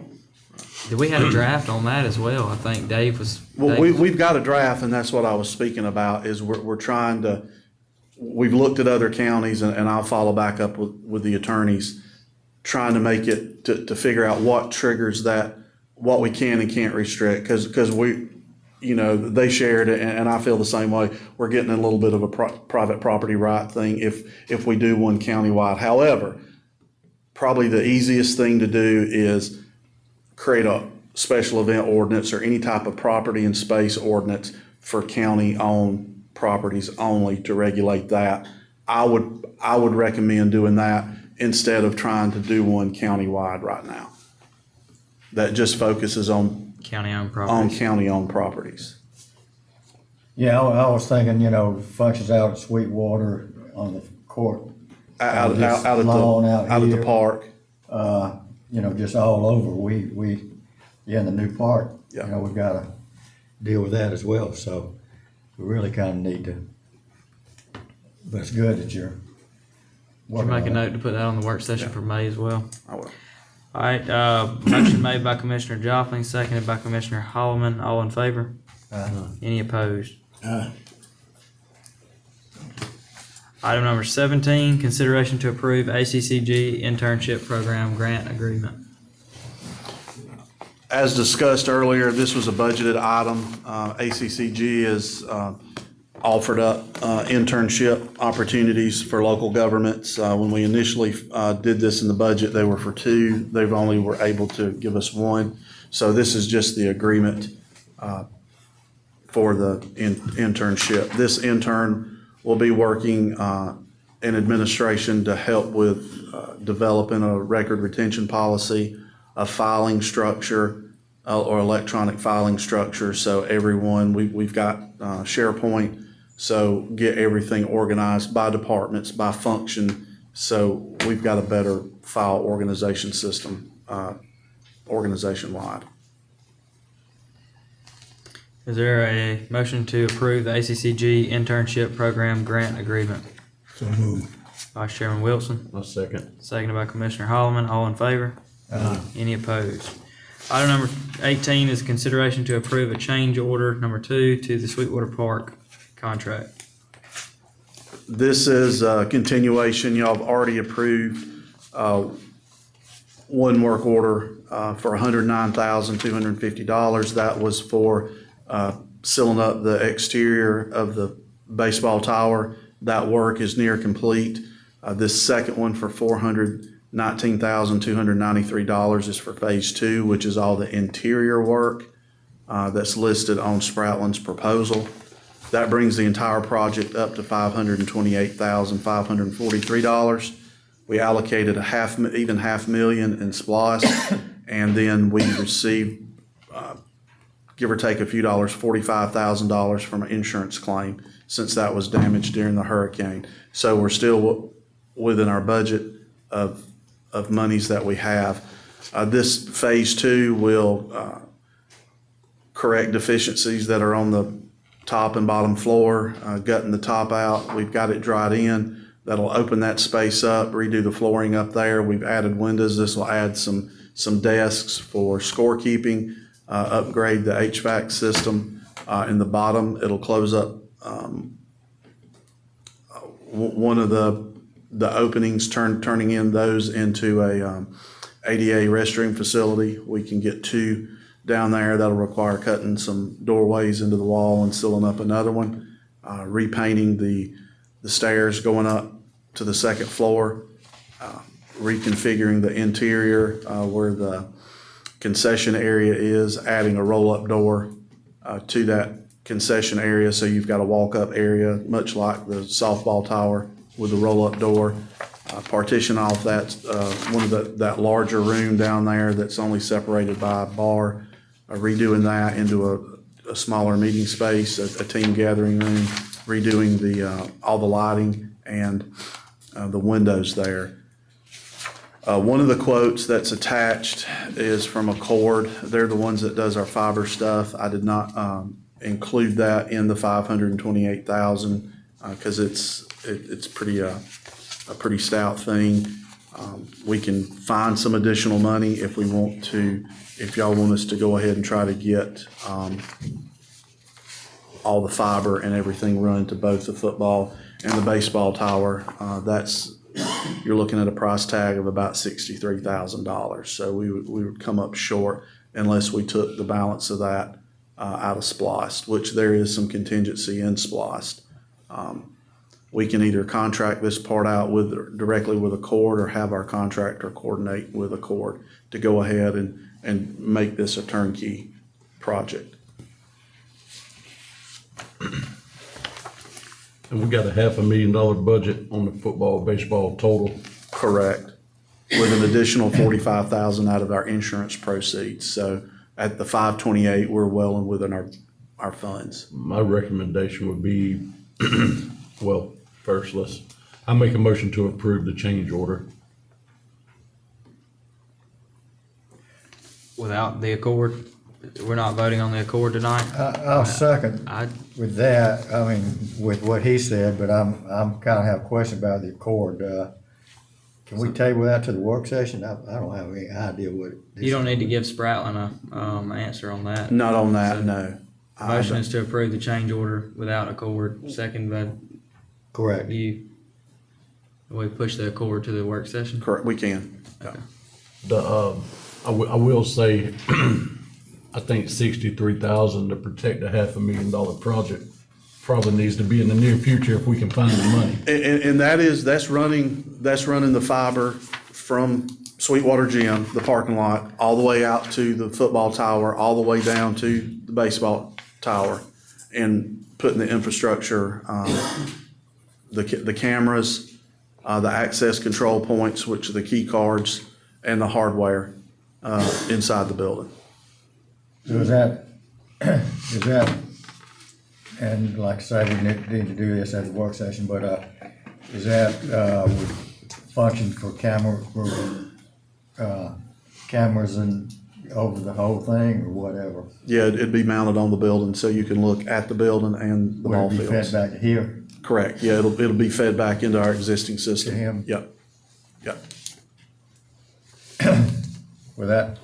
Did we have a draft on that as well? I think Dave was. Well, we've got a draft, and that's what I was speaking about, is we're trying to, we've looked at other counties, and I'll follow back up with the attorneys, trying to make it, to figure out what triggers that, what we can and can't restrict, because we, they shared it, and I feel the same way. We're getting a little bit of a private property right thing if we do one countywide. However, probably the easiest thing to do is create a special event ordinance or any type of property and space ordinance for county-owned properties only to regulate that. I would recommend doing that instead of trying to do one countywide right now. That just focuses on County-owned properties. county-owned properties. Yeah, I was thinking, functions out at Sweetwater on the court. Out at lawn out the here. park. Just all over. In the new park, Yeah. we've gotta deal with that as well, so we really kinda need to. But it's good that you're We'll working make a on it. note to put that on the work session for May as well. I will. All right, motion made by Commissioner Joplin, seconded by Commissioner Holloman. All in favor? Any opposed? Item number 17, consideration to approve ACCG internship program grant agreement. As discussed earlier, this was a budgeted item. ACCG has offered up internship opportunities for local governments. When we initially did this in the budget, they were for 2. They've only were able to give us 1. So this is just the agreement for the internship. This intern will be working in administration to help with developing a record retention policy, a filing structure, or electronic filing structure. So everyone, we've got SharePoint, so get everything organized by departments, by function. So we've got a better file organization system, organization-wide. Is there a motion to approve the ACCG internship program grant agreement? So moved. Vice Chairman Wilson, I'll second. seconded by Commissioner Holloman. All in favor? Any opposed? Item number 18 is consideration to approve a change order number 2 to the Sweetwater Park contract. This is a continuation. Y'all have already approved one work order for $109,250. That was for sealing up the exterior of the baseball tower. That work is near complete. This second one for $419,293 is for phase 2, which is all the interior work that's listed on Spratlin's proposal. That brings the entire project up to $528,543. We allocated half million in SPOS, and then we received, give or take a few dollars, $45,000 from an insurance claim since that was damaged during the hurricane. So we're still within our budget of monies that we have. This phase 2 will correct deficiencies that are on the top and bottom floor, gutting the top out. We've got it dried in. That'll open that space up, redo the flooring up there. We've added windows. This will add some desks for scorekeeping, upgrade the HVAC system in the bottom. It'll close up one of the openings, turning in those into a ADA restroom facility. We can get 2 down there. That'll require cutting some doorways into the wall and sealing up another one, repainting the stairs going up to the second floor, reconfiguring the interior where the concession area is, adding a roll-up door to that concession area, so you've got a walk-up area, much like the softball tower with the roll-up door. Partition off that one of that larger room down there that's only separated by a bar, redoing that into a smaller meeting space, a team gathering room, redoing all the lighting and the windows there. One of the quotes that's attached is from Accord. They're the ones that does our fiber stuff. I did not include that in the 528,000 because it's a pretty stout thing. We can find some additional money if we want to, if y'all want us to go ahead and try to get all the fiber and everything run to both the football and the baseball tower. You're looking at a price tag of about $63,000. So we would come up short unless we took the balance of that out of Spliced, which there is some contingency in Spliced. We can either contract this part out directly with Accord or have our contractor coordinate with Accord to go ahead and make this a turnkey project. And we got a $500,000 budget on the football, baseball total. Correct. With an additional 45,000 out of our insurance proceeds. So at the 528, we're well and within our funds. My recommendation would be, well, first, I make a motion to approve the change order. Without the accord, we're not voting on the accord tonight? I'll second I, with that, I mean, with what he said, but I'm kinda have a question about the accord. Can we table that to the work session? I don't have any idea what. you don't need to give Spratlin a, answer on that. Not on that, no. Motion is to approve the change order without accord, second by Correct. you. We push the accord to the work session? Correct, we can. I will say, I think 63,000 to protect a $500,000 project probably needs to be in the near future if we can find the money. And that's running the fiber from Sweetwater Gym, the parking lot, all the way out to the football tower, all the way down to the baseball tower, and putting the infrastructure, the cameras, the access control points, which are the key cards, and the hardware inside the building. So is that, and like I say, we need to do this at the work session, but, is that, would function for cameras and over the whole thing or whatever? Yeah, it'd be mounted on the building so you can look at the building and the ball Would it be fields. fed back to here? Correct, yeah, it'll be fed back into our existing system. To him? Yep, yep. With that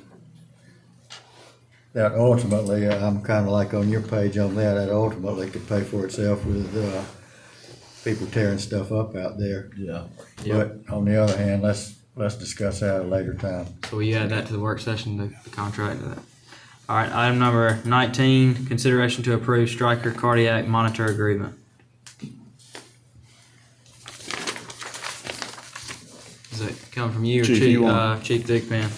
ultimately, I'm kinda like on your page on that ultimately could pay for itself with, people tearing stuff up out there. Yeah. But on the other hand, let's discuss that at a later time. So will you add that to the work session, the contract to that? All right, item number 19, consideration to approve striker cardiac monitor agreement. Is that coming from you or Chief, Chief, you want- Chief Thigpen?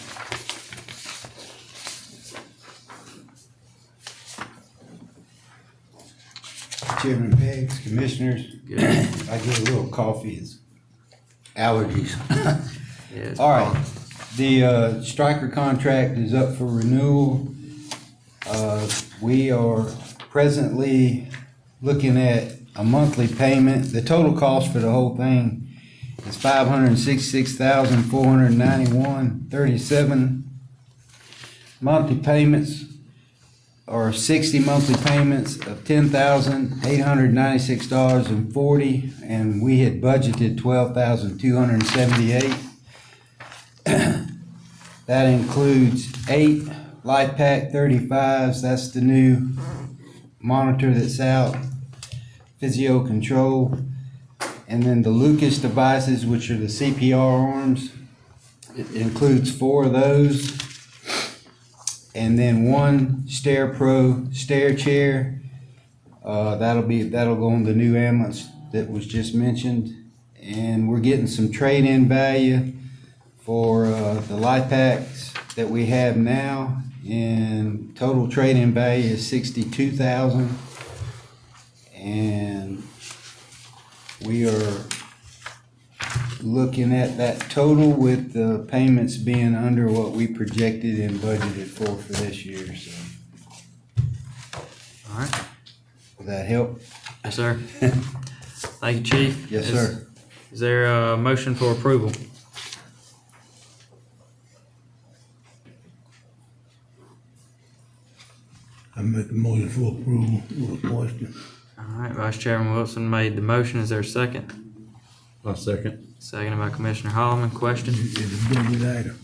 Chairman Beggs, Commissioners, Good. I get a little coffee, it's allergies. Yeah, it's All right, the striker contract is up for renewal. We are presently looking at a monthly payment. The total cost for the whole thing is $566,491.37. Monthly payments or 60 monthly payments of $10,896.40, and we had budgeted $12,278. That includes 8 LifePak 35s. That's the new monitor that's out, physio control, and then the Lucas devices, which are the CPR arms. It includes 4 of those. And then 1 Stair Pro stair chair. That'll go on the new ambulance that was just mentioned. And we're getting some trade-in value for the LifePaks that we have now. And total trade-in value is $62,000. And we are looking at that total with the payments being under what we projected and budgeted for this year, so. all right. Will that help? Yes, sir. Thank you, Chief. Yes, sir. Is there a motion for approval? I make a motion for approval with a question. All right, Vice Chairman Wilson made the motion. Is there a second? My second. Seconded by Commissioner Holloman. Question? It's a budget item.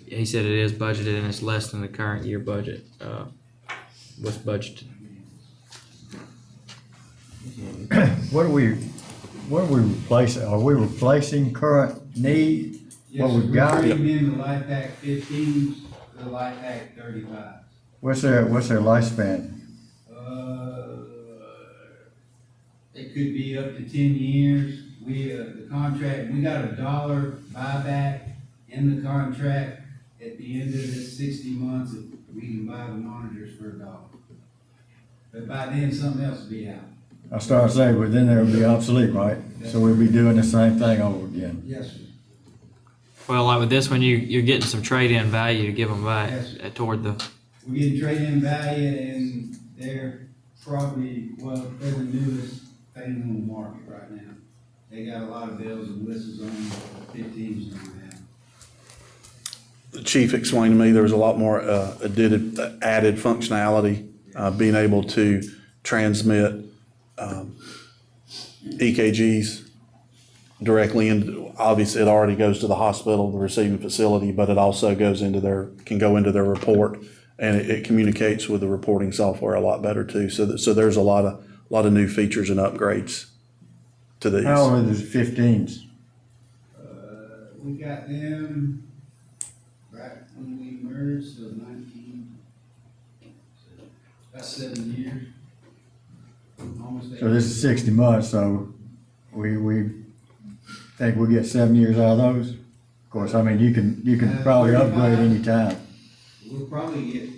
He said it is budgeted and it's less than the current year budget. What's budgeted? What are we replacing? Are we replacing current need? What we've got? in the LifePak 15s to the LifePak 35s. What's their lifespan? It could be up to 10 years. The contract, we got $1 buyback in the contract at the end of the 60 months. We can buy the monitors for $1. But by then, something else will be out. I started to say, but then they'll be obsolete, right? So we'll be doing the same thing over again. Yes, sir. Well, like with this one, you're getting some trade-in value to give them back Yes. toward the, We're getting trade-in value and they're probably, well, they're the newest thing on the market right now. They got a lot of bells and whistles on them, 15s on that. The chief explained to me there was a lot more added functionality, being able to transmit EKGs directly into, obviously it already goes to the hospital, the receiving facility, but it also can go into their report, and it communicates with the reporting software a lot better too. So there's a lot of new features and upgrades to these. How old are the 15s? We got them right when we merged, so 19, about 7 years. Almost 8 So this is 60 months, so we think we'll get 7 years out of those? Of course, I mean, you can probably upgrade any time. We'll probably get,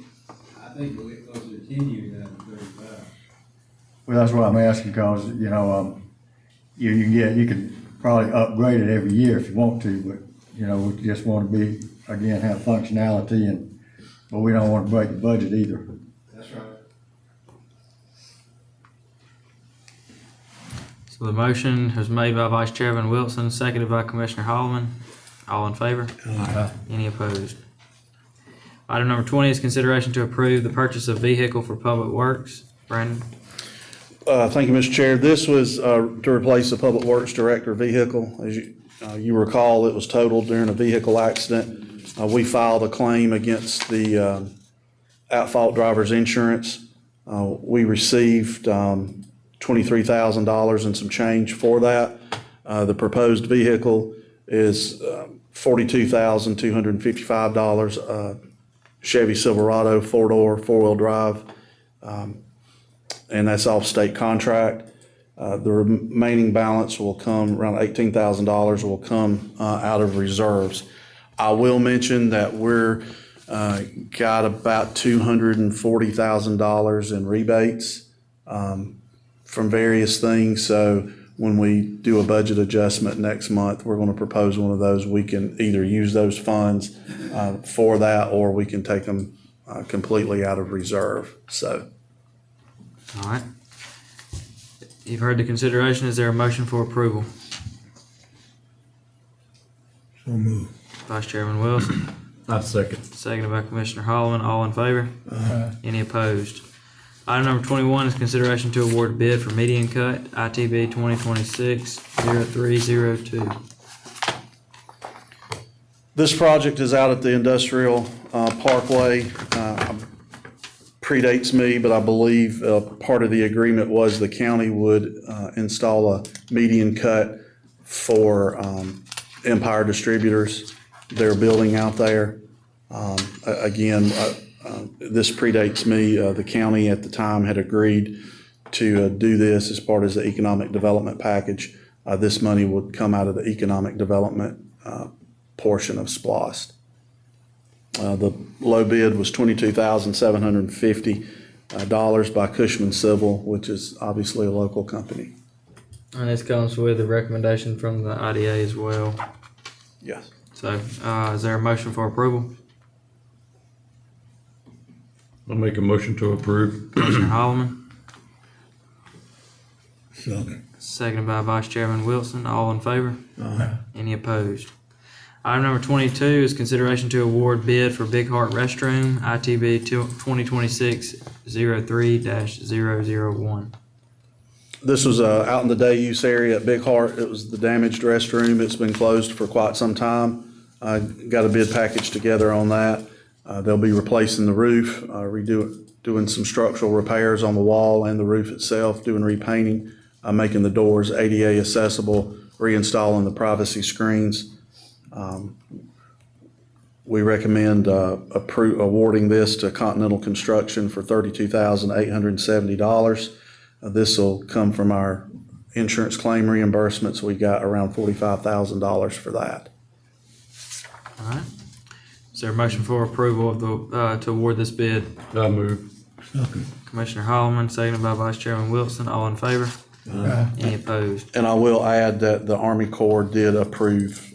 I think we'll get closer to 10 years out of 35. Well, that's why I'm asking, because, you know, you can probably upgrade it every year if you want to, but, you know, we just want to be, again, have functionality but we don't want to break the budget either. That's right. so the motion was made by Vice Chairman Wilson, seconded by Commissioner Holloman. All in favor? Any opposed? Item number 20 is consideration to approve the purchase of vehicle for Public Works. Brandon? Thank you, Mr. Chair. This was to replace the Public Works Director vehicle. As you recall, it was totaled during a vehicle accident. We filed a claim against the at-fault driver's insurance. We received $23,000 and some change for that. The proposed vehicle is $42,255, Chevy Silverado, 4-door, 4-wheel drive. And that's off state contract. The remaining balance will come, around $18,000 will come out of reserves. I will mention that we're got about $240,000 in rebates from various things. So when we do a budget adjustment next month, we're going to propose one of those. We can either use those funds for that, or we can take them completely out of reserve. So. All right. You've heard the consideration. Is there a motion for approval? So move. Vice Chairman Wilson, I second. seconded by Commissioner Holloman. All in favor? Any opposed? Item number 21 is consideration to award bid for median cut, ITB 2026-0302. This project is out at the Industrial Parkway. Predates me, but I believe part of the agreement was the county would install a median cut for Empire Distributors, their building out there. Again, this predates me. The county at the time had agreed to do this as part of the economic development package. This money would come out of the economic development portion of SPLOST. The low bid was $22,750 by Cushman Civil, which is obviously a local company. And this comes with a recommendation from the IDA as well. Yes. So, is there a motion for approval? I'll make a motion to approve. Commissioner Holloman, Second. seconded by Vice Chairman Wilson. All in favor? Any opposed? Item number 22 is consideration to award bid for Big Heart Restroom, ITB 2026-03-001. This was out in the day use area at Big Heart. It was the damaged restroom. It's been closed for quite some time. Got a bid package together on that. They'll be replacing the roof, doing some structural repairs on the wall and the roof itself, doing repainting, making the doors ADA accessible, reinstalling the privacy screens. We recommend awarding this to Continental Construction for $32,870. This will come from our insurance claim reimbursements. We got around $45,000 for that. All right. Is there a motion for approval of the, to award this bid? I move. Commissioner Holloman, seconded by Vice Chairman Wilson. All in favor? Any opposed? And I will add that the Army Corps did approve,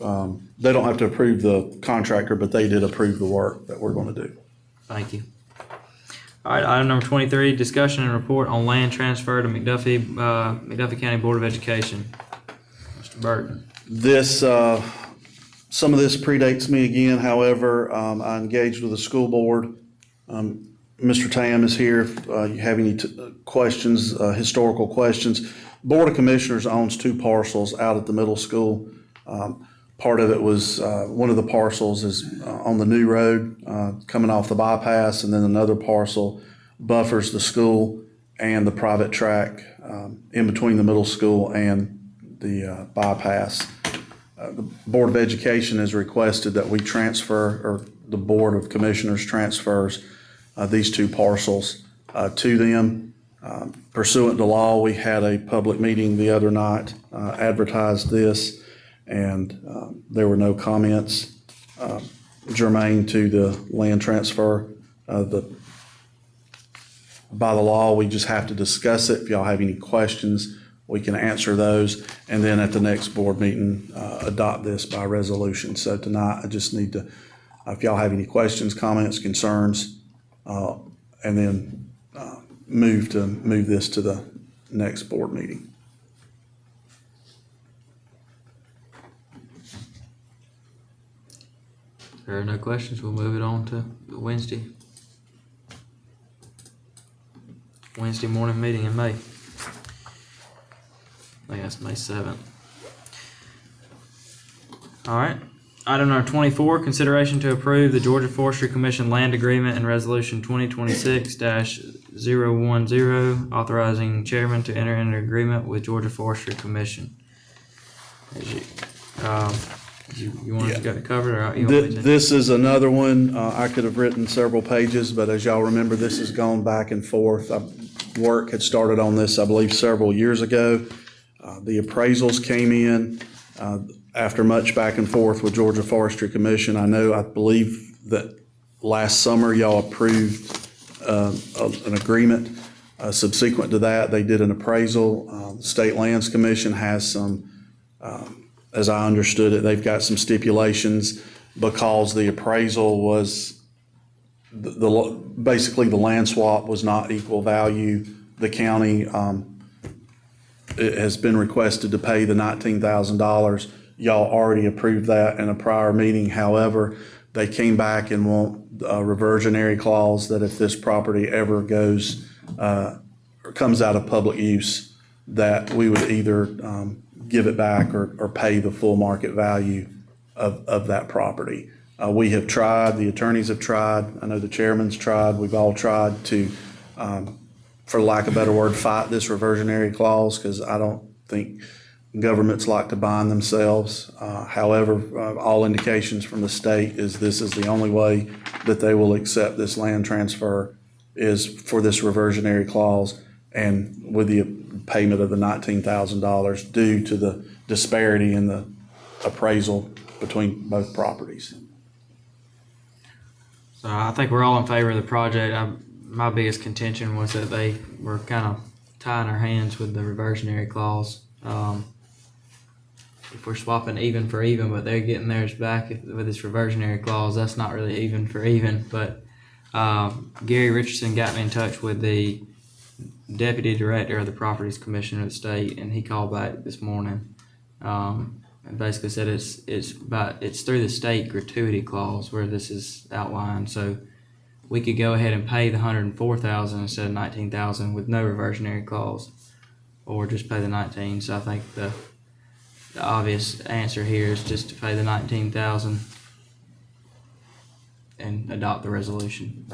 they don't have to approve the contractor, but they did approve the work that we're gonna do. Thank you. All right, item number 23, discussion and report on land transfer to McDuffie County Board of Education. Mr. Burton. This, some of this predates me again, however, I engaged with the school board. Mr. Tam is here if you have any questions, historical questions. Board of Commissioners owns 2 parcels out at the middle school. Part of it was, one of the parcels is on the new road coming off the bypass, and then another parcel buffers the school and the private track in between the middle school and the bypass. The Board of Education has requested that we transfer, or the Board of Commissioners transfers these 2 parcels to them. Pursuant to law, we had a public meeting the other night, advertised this, and there were no comments germane to the land transfer. By the law, we just have to discuss it. If y'all have any questions, we can answer those, and then at the next board meeting, adopt this by resolution. So tonight, I just need to, if y'all have any questions, comments, concerns, and then move this to the next board meeting. If there are no questions, we'll move it on to Wednesday morning meeting in May. I think that's May 7th. All right. Item number 24, consideration to approve the Georgia Forestry Commission Land Agreement and Resolution 2026-010, authorizing chairman to enter into agreement with Georgia Forestry Commission. You want us to get it covered, or you want me to? This is another one. I could have written several pages, but as y'all remember, this has gone back and forth. Work had started on this, I believe, several years ago. The appraisals came in after much back and forth with Georgia Forestry Commission. I believe that last summer y'all approved an agreement. Subsequent to that, they did an appraisal. The State Lands Commission has some, as I understood it, they've got some stipulations because the appraisal was, basically the land swap was not equal value. The county it has been requested to pay the $19,000. Y'all already approved that in a prior meeting. However, they came back and want a reversionary clause that if this property ever goes or comes out of public use, that we would either give it back or pay the full market value of that property. We have tried, the attorneys have tried, I know the chairman's tried, we've all tried to, for lack of a better word, fight this reversionary clause, because I don't think governments like to bind themselves. However, all indications from the state is this is the only way that they will accept this land transfer is for this reversionary clause and with the payment of the $19,000 due to the disparity in the appraisal between both properties. So I think we're all in favor of the project. My biggest contention was that they were kind of tying our hands with the reversionary clause. If we're swapping even for even, but they're getting theirs back with this reversionary clause, that's not really even for even. But Gary Richardson got me in touch with the deputy director of the Properties Commission of the state, and he called back this morning and basically said it's through the state gratuity clause where this is outlined. So we could go ahead and pay the $104,000 instead of $19,000 with no reversionary clause, or just pay the $19,000. So I think the obvious answer here is just to pay the $19,000 and adopt the resolution.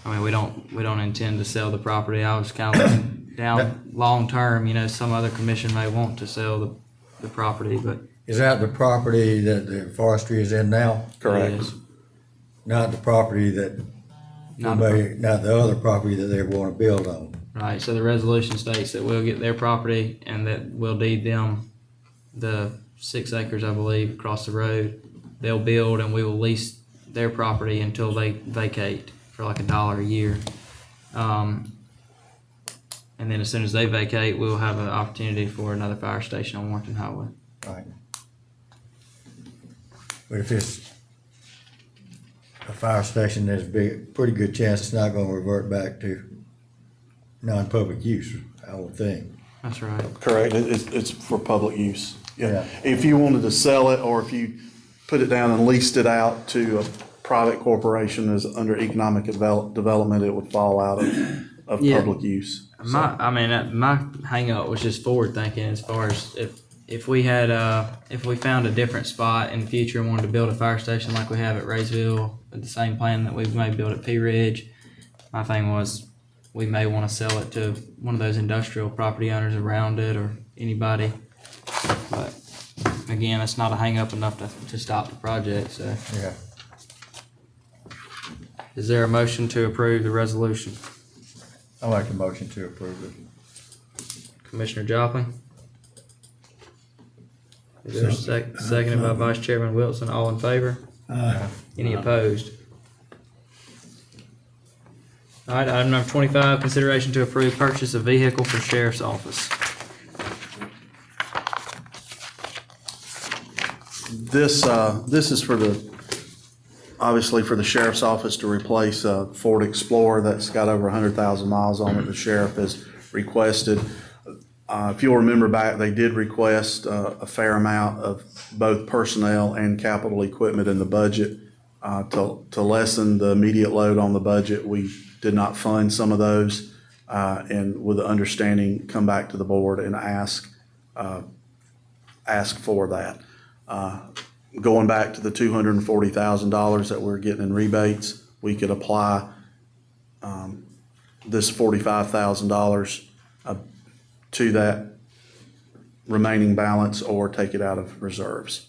I mean, we don't intend to sell the property. I was kind of looking down long term. You know, some other commission may want to sell the property, but Is that the property that the forestry is in now? Correct. it is Not the property that, not the other property that they want to build on? right. So the resolution states that we'll get their property and that we'll deed them the 6 acres, I believe, across the road. They'll build and we will lease their property until they vacate for like $1 a year. And then as soon as they vacate, we'll have an opportunity for another fire station on Warrenton Highway. Right. But if it's a fire station, there's a pretty good chance it's not gonna revert back to non-public use, I would think. That's right. Correct, it's for public use. Yeah. Yeah, if you wanted to sell it, or if you put it down and leased it out to a private corporation as under economic development, it would fall out of Yeah. public use. My hang up was just forward thinking as far as if we found a different spot in the future and wanted to build a fire station like we have at Raysville, with the same plan that we may build at Pea Ridge, my thing was we may want to sell it to one of those industrial property owners around it or anybody. But again, it's not a hang up enough to stop the project, so. Yeah. Is there a motion to approve the resolution? I like the motion to approve it. Commissioner Joplin? Is there a seconded by Vice Chairman Wilson? All in favor? Any opposed? All right, item number 25, consideration to approve purchase of vehicle for sheriff's office. This is obviously for the sheriff's office to replace a Ford Explorer that's got over 100,000 miles on it. The sheriff has requested. If you'll remember back, they did request a fair amount of both personnel and capital equipment in the budget. To lessen the immediate load on the budget, we did not fund some of those, and with the understanding, come back to the board and ask for that. Going back to the $240,000 that we're getting in rebates, we could apply this $45,000 to that remaining balance or take it out of reserves.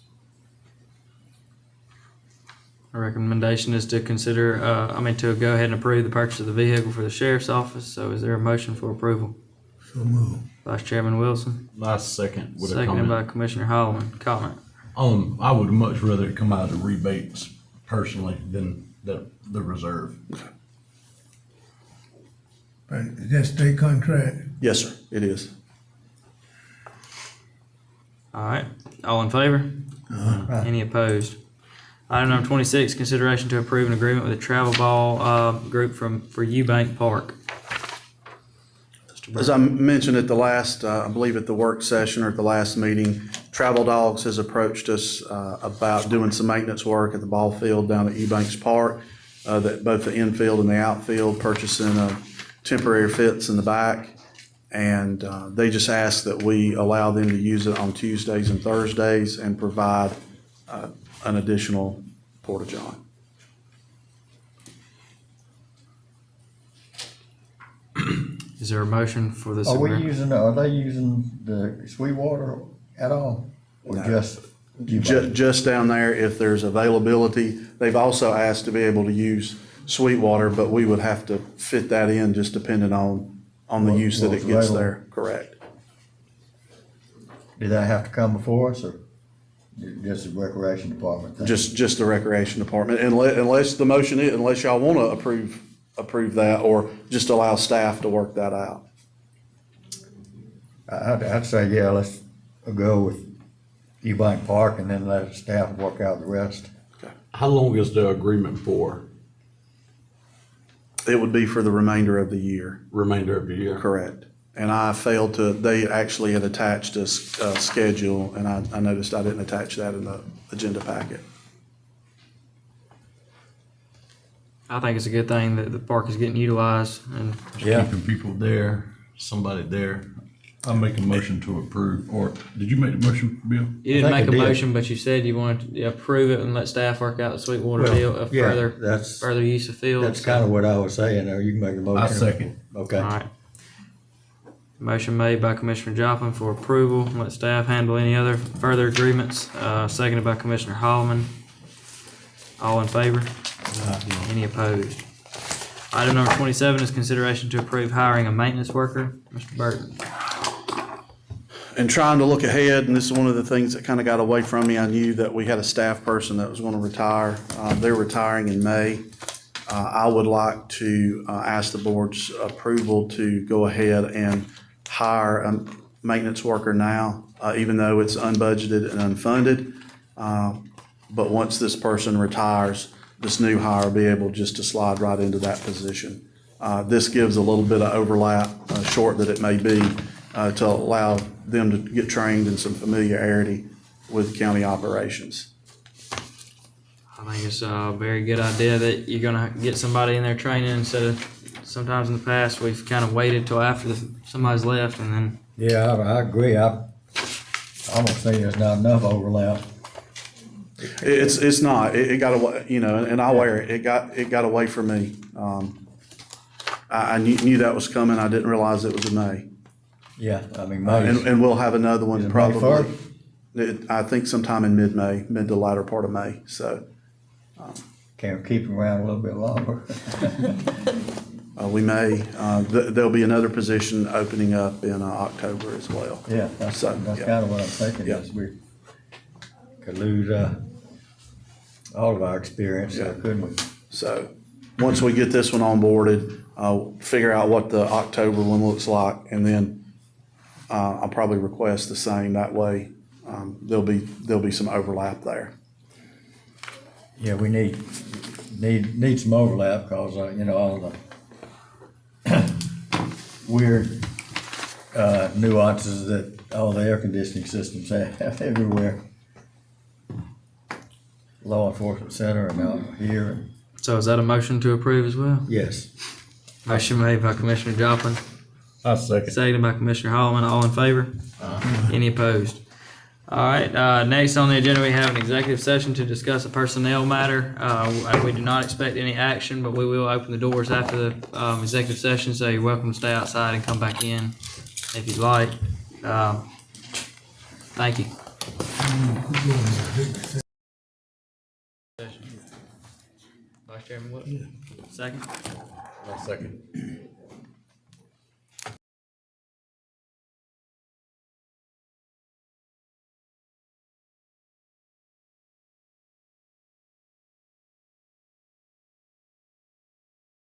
Our recommendation is to consider, to go ahead and approve the purchase of the vehicle for the sheriff's office. So is there a motion for approval? So move. Vice Chairman Wilson, Last second with a seconded by comment. Commissioner Holloman. Comment. I would much rather it come out of the rebates personally than the reserve. But is that state contract? Yes, sir, it is. All right, all in favor? Any opposed? Item number 26, consideration to approve an agreement with the travel ball group for Eubank Park. As I mentioned at the last, I believe at the work session or at the last meeting, Travel Dogs has approached us about doing some maintenance work at the ball field down at Eubanks Park, that both the infield and the outfield, purchasing temporary fits in the back. And they just asked that we allow them to use it on Tuesdays and Thursdays and provide an additional porta-john. Is there a motion for this Are agreement? they using the Sweetwater at all? Or No. just? Just down there, if there's availability. They've also asked to be able to use Sweetwater, but we would have to fit that in just depending on the use that What's it gets available. there. Correct. Did that have to come before us, or just the recreation department thing? Just the recreation department, unless the motion is, unless y'all want to approve that, or just allow staff to work that out. I'd say, yeah, let's go with Eubank Park and then let the staff work out the rest. How long is the agreement for? It would be for the remainder of the year. Remainder of the year? Correct. And I failed to, they actually had attached a schedule, and I noticed I didn't attach that in the agenda packet. I think it's a good thing that the park is getting utilized and Yeah. Keeping people there, somebody there. I make a motion to approve, or did you make the motion, Bill? you didn't I make think a I did. motion, but you said you wanted to approve it and let staff work out the Sweetwater Well, deal of yeah, further use of field. That's kind of what I was saying, there, you can make a motion. I second. Okay. All right. Motion made by Commissioner Joplin for approval. Let staff handle any other further agreements. Seconded by Commissioner Holloman. All in favor? Any opposed? Item number 27 is consideration to approve hiring a maintenance worker. Mr. Burton. in trying to look ahead, and this is one of the things that kind of got away from me, I knew that we had a staff person that was going to retire. They're retiring in May. I would like to ask the board's approval to go ahead and hire a maintenance worker now, even though it's unbudgeted and unfunded. But once this person retires, this new hire will be able just to slide right into that position. This gives a little bit of overlap, short that it may be, to allow them to get trained in some familiarity with county operations. I think it's a very good idea that you're gonna get somebody in there training instead of, sometimes in the past, we've kind of waited till after somebody's left and then. Yeah, I agree. I almost think there's not enough overlap. It's not. It got away, you know, and I wear it. It got away from me. I knew that was coming. I didn't realize it was in May. Yeah, I mean, And we'll have another one Is it May probably. 1st? I think sometime in mid-May, mid to latter part of May, so. Can't keep them around a little bit longer. We may, there'll be another position opening up in October as well. Yeah, that's So, kind yeah. of what I'm thinking, Yeah. is we could lose, all of our experience, Yeah. couldn't we? So, once we get this one onboarded, I'll figure out what the October one looks like, and then I'll probably request the same. That way, there'll be some overlap there. Yeah, we need some overlap, cause, you know, all the weird, nuances that all the air conditioning systems have everywhere. Law enforcement center and out here, So is that a motion to approve as well? yes. Motion made by Commissioner Joplin, I second. seconded by Commissioner Holloman. All in favor? Any opposed? All right, next on the agenda, we have an executive session to discuss a personnel matter. We do not expect any action, but we will open the doors after the executive session, so you're welcome to stay outside and come back in if you'd like. Thank you. Vice Chairman Wood? Second? I second.